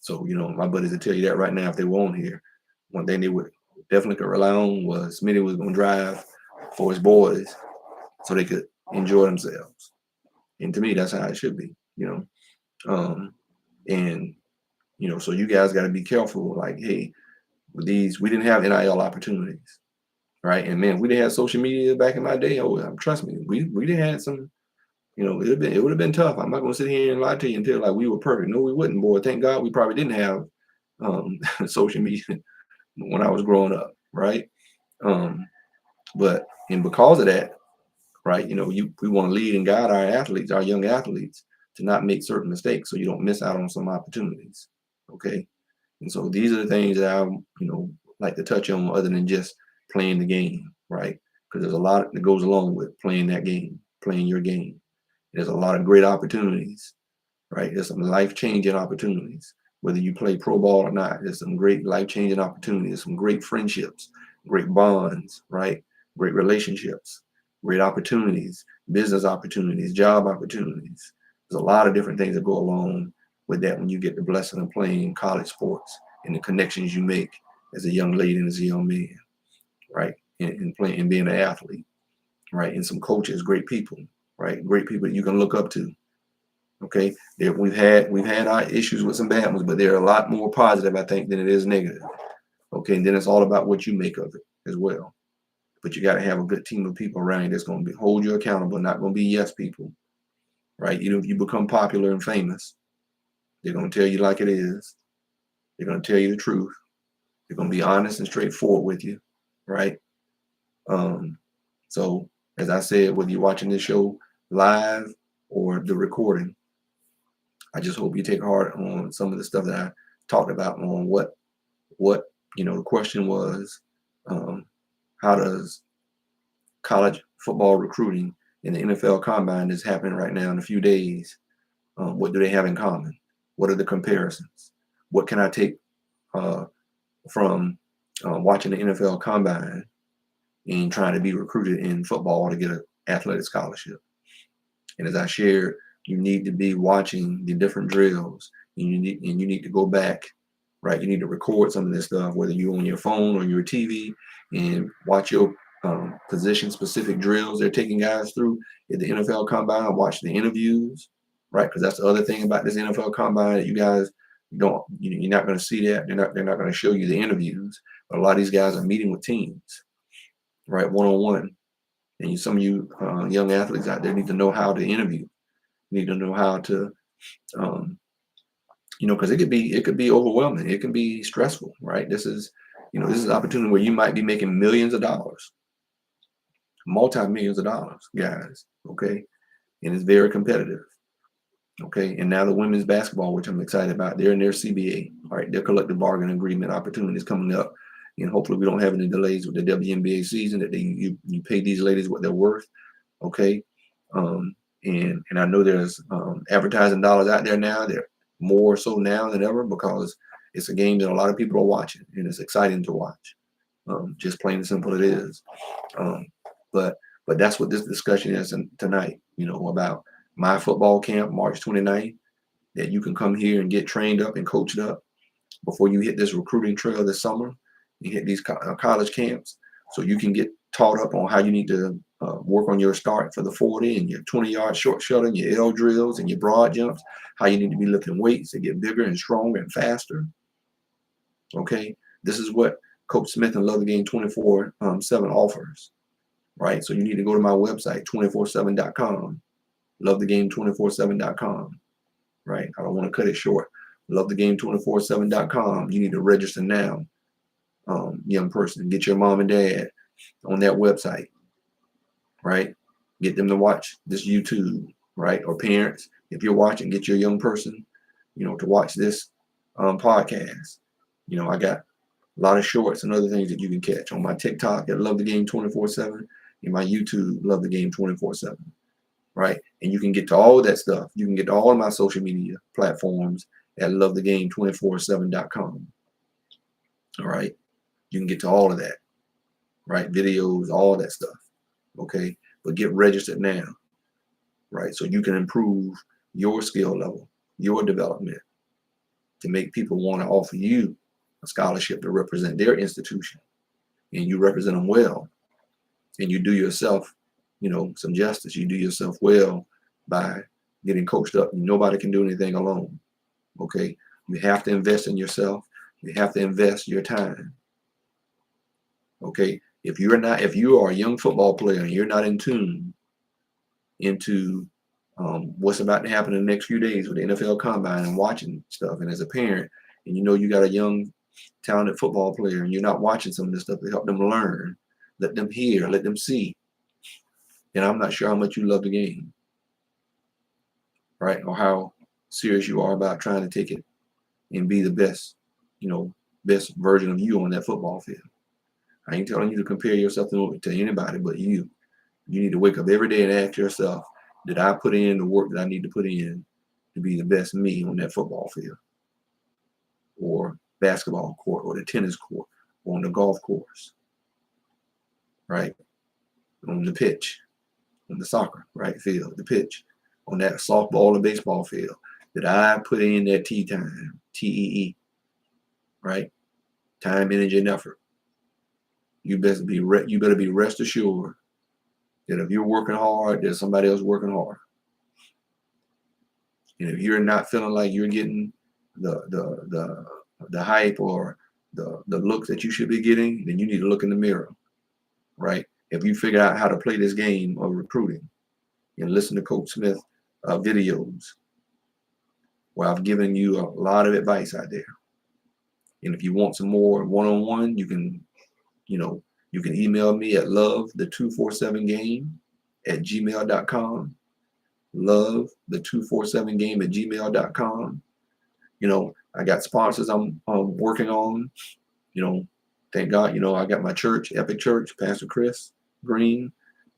So, my buddies would tell you that right now if they were on here. One thing they would definitely could rely on was Smitty was going to drive for his boys so they could enjoy themselves. And to me, that's how it should be, and, so you guys got to be careful. Like, hey, with these, we didn't have NIL opportunities, right? And man, we didn't have social media back in my day. Oh, trust me, we didn't have some, it would have been tough. I'm not going to sit here and lie to you and tell like we were perfect. No, we wouldn't, boy. Thank God we probably didn't have social media when I was growing up, right? And because of that, right, we want to lead and guide our athletes, our young athletes, to not make certain mistakes so you don't miss out on some opportunities. Okay. And so these are the things that I, like to touch on, other than just playing the game, right? Because there's a lot that goes along with playing that game, playing your game. There's a lot of great opportunities, right? There's some life-changing opportunities. Whether you play pro ball or not, there's some great life-changing opportunities, some great friendships, great bonds, right? Great relationships, great opportunities, business opportunities, job opportunities. There's a lot of different things that go along with that when you get the blessing of playing college sports and the connections you make as a young lady and as a young man, right? And playing and being an athlete, right? And some coaches, great people, right? Great people that you can look up to. Okay, we've had our issues with some bad ones, but they're a lot more positive, I think, than it is negative. Okay, and then it's all about what you make of it as well. But you got to have a good team of people around you that's going to hold you accountable, not going to be yes people, right? If you become popular and famous, they're going to tell you like it is. They're going to tell you the truth. They're going to be honest and straightforward with you, right? So as I said, whether you're watching this show live or the recording, I just hope you take heart on some of the stuff that I talked about on what the question was, how does college football recruiting in the NFL combine that's happening right now in a few days, what do they have in common? What are the comparisons? What can I take from watching the NFL combine and trying to be recruited in football to get an athletic scholarship? And as I shared, you need to be watching the different drills. You need to go back, right? You need to record some of this stuff, whether you're on your phone or your TV, and watch your position-specific drills they're taking guys through at the NFL Combine. Watch the interviews, right? Because that's the other thing about this NFL Combine. You guys don't, you're not going to see that. They're not going to show you the interviews. But a lot of these guys are meeting with teams, right? One-on-one. And some of you young athletes out there need to know how to interview. Need to know how to, because it could be overwhelming. It can be stressful, right? This is an opportunity where you might be making millions of dollars, multi-millions of dollars, guys. Okay, and it's very competitive. Okay, and now the women's basketball, which I'm excited about, they're in their CBA, all right, their collective bargaining agreement opportunities coming up, and hopefully we don't have any delays with the WNBA season. That you pay these ladies what they're worth. Okay, and I know there's advertising dollars out there now. They're more so now than ever because it's a game that a lot of people are watching, and it's exciting to watch. Just plain and simple, it is. But that's what this discussion is tonight. About my football camp, March 29th, that you can come here and get trained up and coached up before you hit this recruiting trail this summer. You hit these college camps, so you can get taught up on how you need to work on your start for the 40 and your 20-yard short shuttle, and your L drills and your broad jumps, how you need to be lifting weights to get bigger and stronger and faster. Okay, this is what Coach Smith and Love the Game 24/7 offers, right? So you need to go to my website, 247.com, lovethegame247.com, right? I don't want to cut it short. Lovethegame247.com. You need to register now, young person. Get your mom and dad on that website, right? Get them to watch this YouTube, right? Or parents, if you're watching, get your young person, to watch this podcast. I got a lot of shorts and other things that you can catch on my TikTok at Love the Game 24/7, and my YouTube, Love the Game 24/7, right? And you can get to all of that stuff. You can get to all of my social media platforms at lovethegame247.com. All right. You can get to all of that, right? Videos, all that stuff. Okay. But get registered now, right? So you can improve your skill level, your development, to make people want to offer you a scholarship to represent their institution, and you represent them well, and you do yourself, some justice. You do yourself well by getting coached up. Nobody can do anything alone. Okay, you have to invest in yourself. You have to invest your time. Okay, if you are a young football player and you're not in tune into what's about to happen in the next few days with the NFL Combine and watching stuff, and as a parent, and you got a young, talented football player, and you're not watching some of this stuff to help them learn, let them hear, let them see, and I'm not sure how much you love the game, right? Or how serious you are about trying to take it and be the best, best version of you on that football field. I ain't telling you to compare yourself to anybody but you. You need to wake up every day and ask yourself, did I put in the work that I need to put in to be the best me on that football field, or basketball court, or the tennis court, or on the golf course, right? On the pitch, on the soccer, right, field, the pitch, on that softball or baseball field. Did I put in that time, TEE, right? Time, energy, and effort. You better be rest assured that if you're working hard, there's somebody else working hard. And if you're not feeling like you're getting the hype or the looks that you should be getting, then you need to look in the mirror, right? If you figure out how to play this game of recruiting and listen to Coach Smith videos, where I've given you a lot of advice out there. And if you want some more one-on-one, you can email me at lovethe247game@gmail.com. Lovethe247game@gmail.com. I got sponsors I'm working on. Thank God, I got my church, Epic Church, Pastor Chris Green,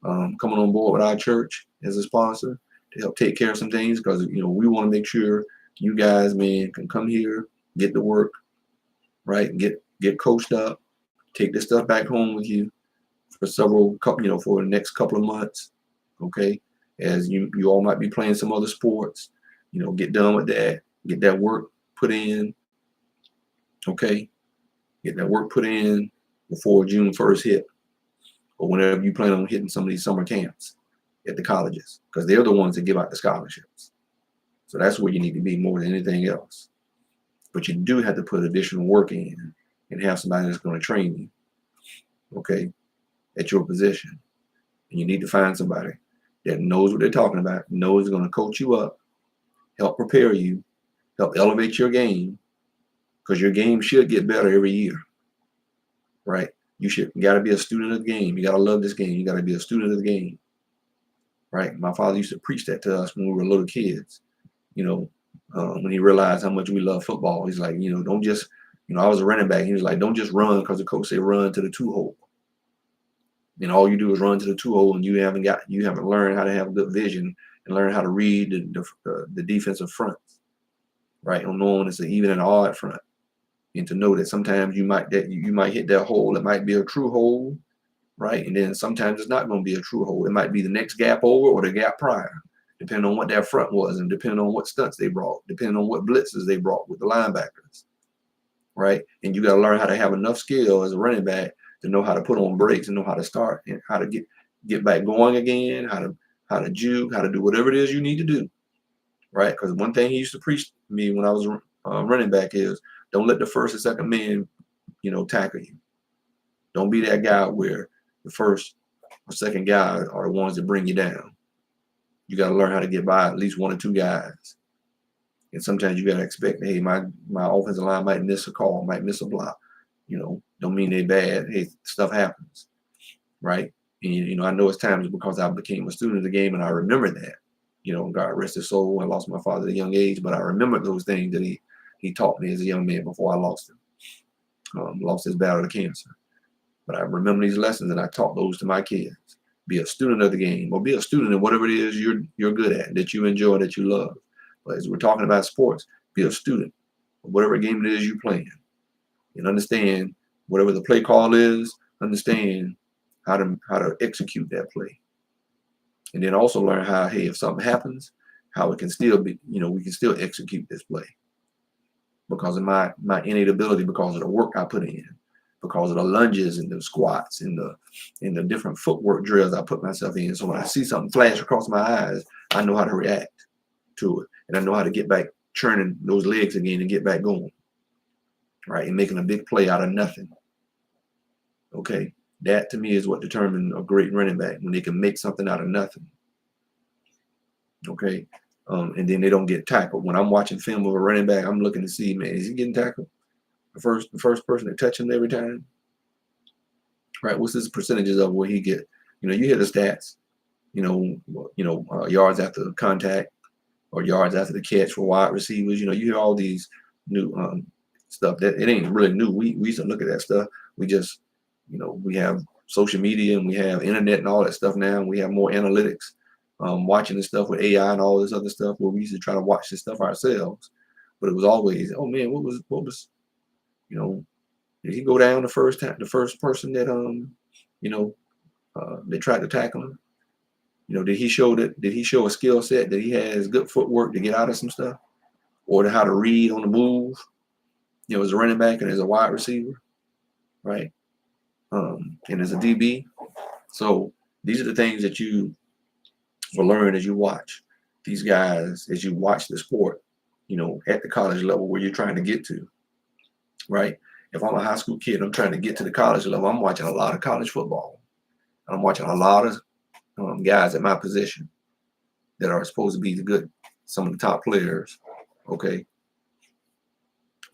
coming on board with our church as a sponsor to help take care of some things, because, we want to make sure you guys, man, can come here, get to work, right? Get coached up, take this stuff back home with you for for the next couple of months. Okay. As you all might be playing some other sports, get done with that, get that work put in. Okay. Get that work put in before June 1st hit, or whenever you plan on hitting some of these summer camps at the colleges, because they're the ones that give out the scholarships. So that's where you need to be more than anything else. But you do have to put additional work in and have somebody that's going to train you. Okay. at your position. And you need to find somebody that knows what they're talking about, knows going to coach you up, help prepare you, help elevate your game, because your game should get better every year, right? You got to be a student of the game. You got to love this game. You got to be a student of the game, right? My father used to preach that to us when we were little kids. When he realized how much we love football, he's like, don't just, I was a running back. He was like, don't just run because the coach said run to the two hole. And all you do is run to the two hole, and you haven't learned how to have good vision and learn how to read the defensive front, right? On knowing it's an even and odd front, and to know that sometimes you might hit that hole. It might be a true hole, right? And then sometimes it's not going to be a true hole. It might be the next gap over or the gap prior, depending on what that front was, and depending on what stunts they brought, depending on what blitzes they brought with the linebackers, right? And you got to learn how to have enough skill as a running back to know how to put on brakes and know how to start and how to get back going again, how to juke, how to do whatever it is you need to do, right? Because one thing he used to preach to me when I was running back is don't let the first and second man, tackle you. Don't be that guy where the first or second guy are the ones that bring you down. You got to learn how to get by at least one or two guys. And sometimes you got to expect, hey, my offensive line might miss a call, might miss a block. Don't mean they bad. Hey, stuff happens, right? And, I know it's times because I became a student of the game and I remember that. God rest his soul. I lost my father at a young age, but I remember those things that he taught me as a young man before I lost him. Lost his battle to cancer. But I remember these lessons and I taught those to my kids. Be a student of the game, or be a student in whatever it is you're good at, that you enjoy, that you love. But as we're talking about sports, be a student of whatever game it is you're playing. And understand whatever the play call is, understand how to execute that play. And then also learn how, hey, if something happens, how it can still be, we can still execute this play. Because of my innate ability, because of the work I put in, because of the lunges and the squats and the different footwork drills I put myself in. So when I see something flash across my eyes, I know how to react to it. And I know how to get back churning those legs again and get back going. Right? And making a big play out of nothing. Okay. That to me is what determines a great running back, when they can make something out of nothing. Okay. And then they don't get tackled. When I'm watching film of a running back, I'm looking to see, man, is he getting tackled? The first person to touch him every time. Right? What's his percentages of where he get? You hear the stats. Yards after contact or yards after the catch for wide receivers. You hear all these new stuff that it ain't really new. We used to look at that stuff. We just, we have social media and we have internet and all that stuff now. We have more analytics, watching this stuff with AI and all this other stuff, where we used to try to watch this stuff ourselves. But it was always, oh man, what was, did he go down the first person that they tried to tackle him? Did he show a skill set that he has good footwork to get out of some stuff, or to how to read on the move, as a running back and as a wide receiver, right? And as a DB. So these are the things that you will learn as you watch these guys, as you watch the sport, at the college level where you're trying to get to, right? If I'm a high school kid, I'm trying to get to the college level, I'm watching a lot of college football. I'm watching a lot of guys at my position that are supposed to be some of the top players, okay?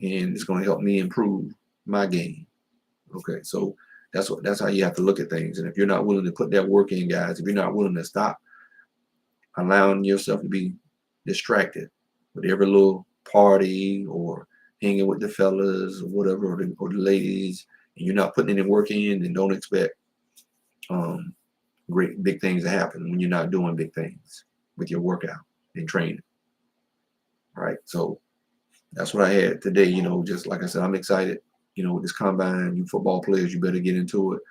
And it's going to help me improve my game, okay? So that's how you have to look at things. And if you're not willing to put that work in, guys, if you're not willing to stop allowing yourself to be distracted with every little party or hanging with the fellas or whatever, or the ladies, and you're not putting any work in, then don't expect great big things to happen when you're not doing big things with your workout and training. Right. So that's what I had today. Just like I said, I'm excited. With this combine, you football players, you better get into it.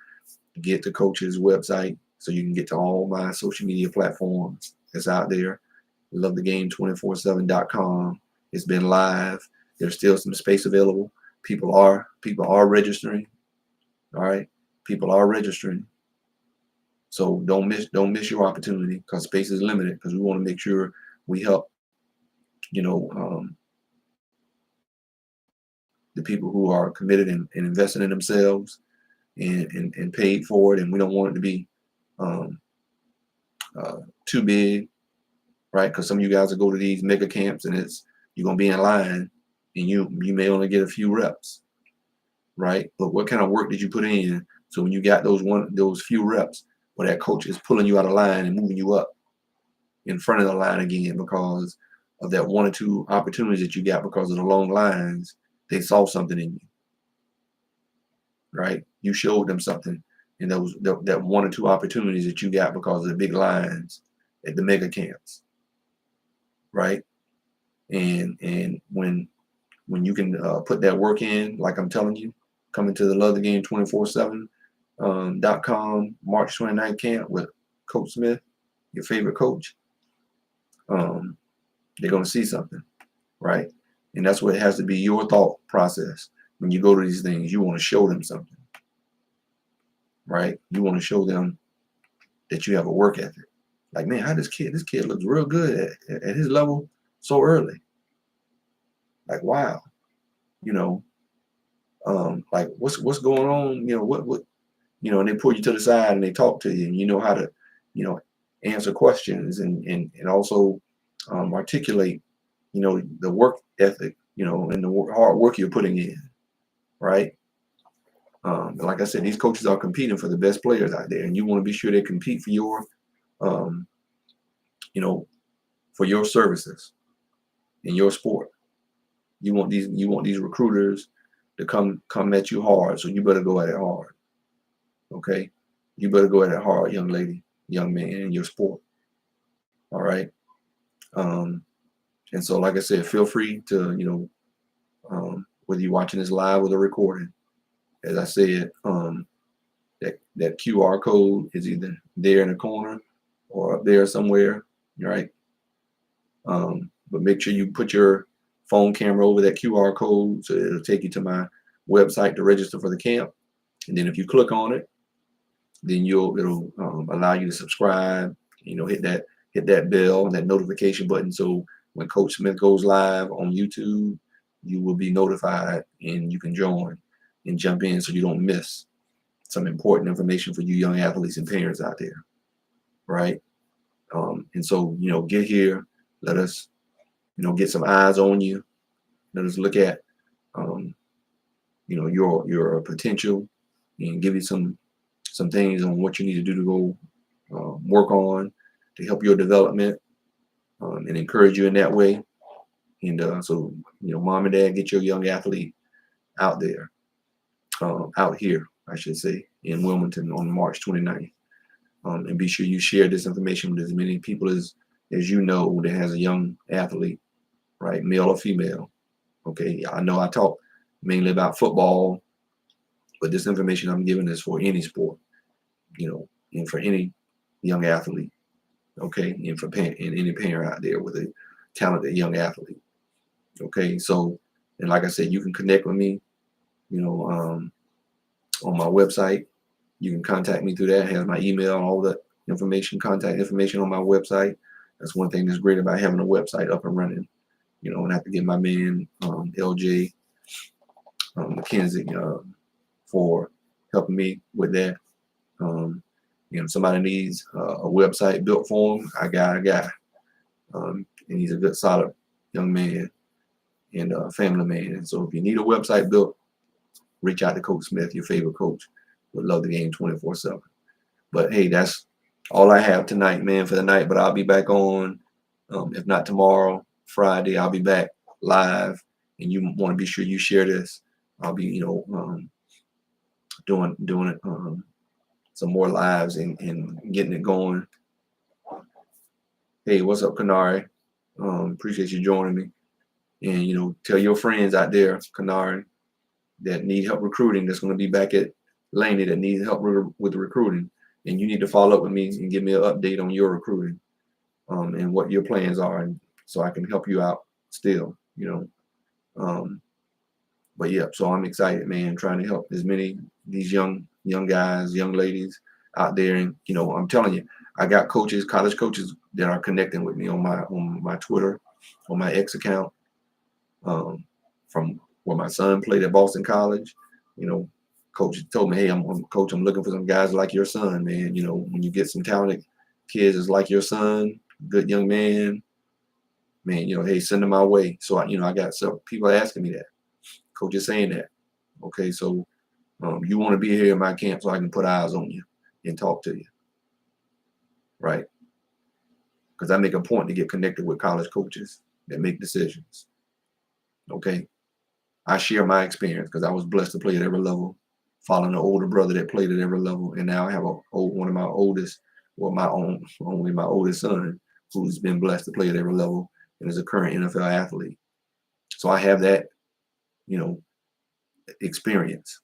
Get the coach's website so you can get to all my social media platforms that's out there. LoveTheGame247.com. It's been live. There's still some space available. People are registering. All right. People are registering. So don't miss your opportunity, because space is limited, because we want to make sure we help, the people who are committed and investing in themselves, and paid for it, and we don't want it to be too big, right? Because some of you guys will go to these mega camps and you're gonna be in line, and you may only get a few reps, right? But what kind of work did you put in? So when you got those few reps, where that coach is pulling you out of line and moving you up in front of the line again because of that 1 or 2 opportunities that you got because of the long lines, they saw something in you, right? You showed them something in that 1 or 2 opportunities that you got because of the big lines at the mega camps, right? And when you can put that work in, like I'm telling you, coming to the Love the Game 247.com March 29th camp with Coach Smith, your favorite coach, they're going to see something, right? And that's what it has to be your thought process. When you go to these things, you want to show them something, right? You want to show them that you have a work ethic. Like, man, how this kid looks real good at his level so early. Like, wow, like what's going on? What and they pull you to the side and they talk to you, and you know how to, answer questions and also articulate, the work ethic, and the hard work you're putting in, right? Like I said, these coaches are competing for the best players out there, and you want to be sure they compete for your, for your services in your sport. You want these recruiters to come at you hard, so you better go at it hard. Okay, you better go at it hard, young lady, young man, in your sport. All right. And so, like I said, feel free to whether you're watching this live or the recording. As I said, that QR code is either there in the corner or up there somewhere, right? But make sure you put your phone camera over that QR code so it'll take you to my website to register for the camp. And then if you click on it, then it'll allow you to subscribe. Hit that bell, that notification button, so when Coach Smith goes live on YouTube, you will be notified and you can join and jump in so you don't miss some important information for you young athletes and parents out there, right? And so, get here. Let us, get some eyes on you. Let us look at, your potential and give you some things on what you need to do to go work on to help your development and encourage you in that way. And so, mom and dad, get your young athlete out there, out here, I should say, in Wilmington on March 29th. And be sure you share this information with as many people as you know that has a young athlete, right, male or female. Okay, I know I talk mainly about football, but this information I'm giving is for any sport, and for any young athlete. Okay, and for any parent out there with a talented young athlete. Okay, so, and like I said, you can connect with me, on my website. You can contact me through that. It has my email and all the contact information on my website. That's one thing that's great about having a website up and running. And I have to give my man LJ McKenzie for helping me with that. Somebody needs a website built for him, I got a guy, and he's a good, solid young man and family man. And so if you need a website built, reach out to Coach Smith, your favorite coach. Would love the game 24/7. But hey, that's all I have tonight, man, for the night. But I'll be back on, if not tomorrow, Friday. I'll be back live, and you want to be sure you share this. I'll be, doing it, some more lives and getting it going. Hey, what's up, Kanari? Appreciate you joining me. And tell your friends out there, Kanari, that need help recruiting. That's going to be back at Laney that needs help with recruiting, and you need to follow up with me and give me an update on your recruiting, and what your plans are, and so I can help you out still. But yeah, so I'm excited, man, trying to help as many these young guys, young ladies out there. And I'm telling you, I got coaches, college coaches that are connecting with me on my Twitter, on my X account, from where my son played at Boston College. coach told me, hey, coach, I'm looking for some guys like your son, man. You know, when you get some talented kids that's like your son, good young man, you know, hey, send them my way. So I got some people asking me that. Coach is saying that. Okay, so you want to be here in my camp so I can put eyes on you and talk to you, right? Because I make a point to get connected with college coaches that make decisions. Okay, I share my experience because I was blessed to play at every level, following an older brother that played at every level, and now I have one of my oldest, well, only my oldest son, who's been blessed to play at every level and is a current NFL athlete. So I have that, you know, experience.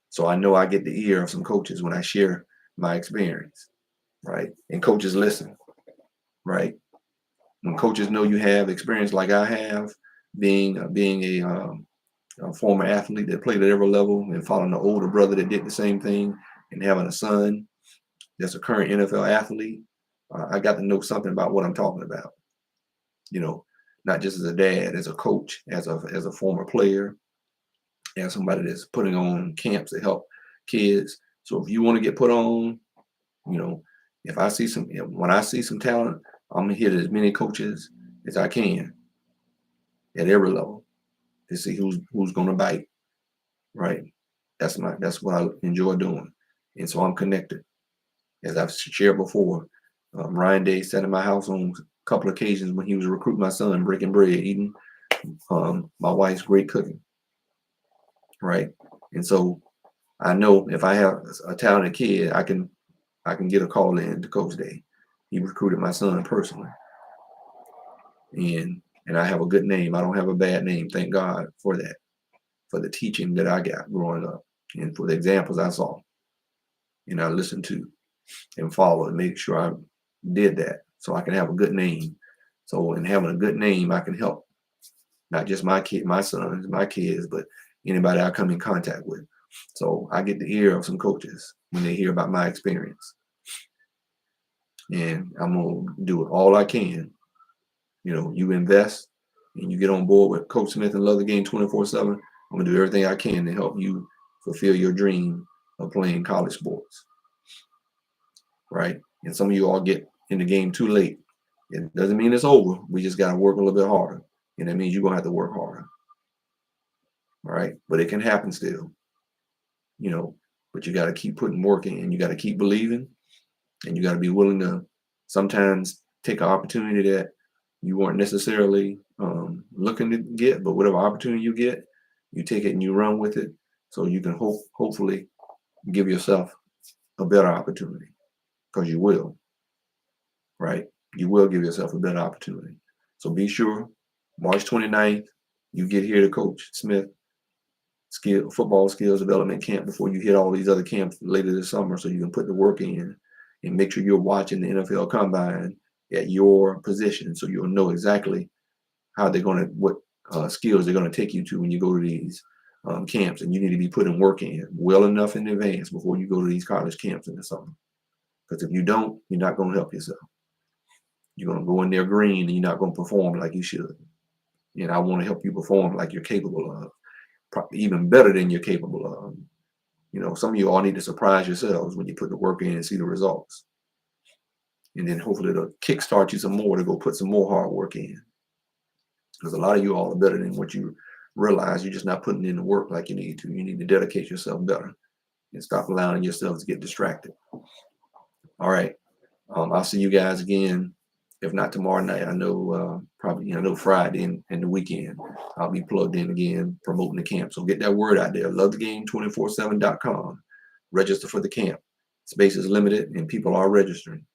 So I know I get the ear of some coaches when I share my experience, right? And coaches listen, right? When coaches know you have experience like I have, being a former athlete that played at every level and following an older brother that did the same thing, and having a son that's a current NFL athlete, I got to know something about what I'm talking about. You know, not just as a dad, as a coach, as a former player, as somebody that's putting on camps to help kids. So if you want to get put on, you know, when I see some talent, I'm gonna hit as many coaches as I can at every level to see who's gonna bite. Right. That's what I enjoy doing. And so I'm connected. As I've shared before, Ryan Day sat in my house on a couple of occasions when he was recruiting my son, breaking bread, eating my wife's great cooking. Right. And so I know if I have a talented kid, I can get a call in to Coach Day. He recruited my son personally. And I have a good name. I don't have a bad name. Thank God for that, for the teaching that I got growing up and for the examples I saw and I listened to and followed and make sure I did that so I can have a good name. So in having a good name, I can help not just my sons, my kids, but anybody I come in contact with. So I get the ear of some coaches when they hear about my experience. And I'm going to do it all I can. You know, you invest and you get on board with Coach Smith and Love the Game 24/7. I'm going to do everything I can to help you fulfill your dream of playing college sports. Right? And some of you all get in the game too late. It doesn't mean it's over. We just got to work a little bit harder. And that means you're going to have to work harder. All right? But it can happen still. You know, but you got to keep putting work in. You got to keep believing. And you got to be willing to sometimes take an opportunity that you weren't necessarily looking to get, but whatever opportunity you get, you take it and you run with it so you can hopefully give yourself a better opportunity, because you will, right? You will give yourself a better opportunity. So be sure, March 29th, you get here to Coach Smith football skills development camp before you hit all these other camps later this summer, so you can put the work in and make sure you're watching the NFL Combine at your position, so you'll know exactly how what skills they're going to take you to when you go to these camps. And you need to be putting work in well enough in advance before you go to these college camps in the summer. Because if you don't, you're not going to help yourself. You're going to go in there green and you're not going to perform like you should. And I want to help you perform like you're capable of, probably even better than you're capable of. You know, some of you all need to surprise yourselves when you put the work in and see the results. And then hopefully it'll kickstart you some more to go put some more hard work in. Because a lot of you all are better than what you realize. You're just not putting in the work like you need to. You need to dedicate yourself better and stop allowing yourself to get distracted. All right. I'll see you guys again. If not tomorrow night, I know Friday and the weekend, I'll be plugged in again promoting the camp. So get that word out there. LoveTheGame247.com. Register for the camp. Space is limited and people are registering.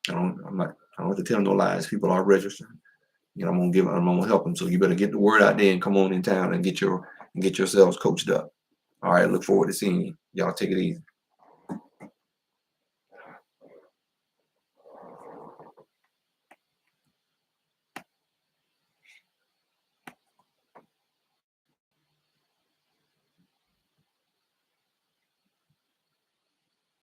I don't have to tell no lies. People are registering. You know, I'm gonna help them. So you better get the word out there and come on in town and get yourselves coached up. All right, look forward to seeing you. Y'all take it easy.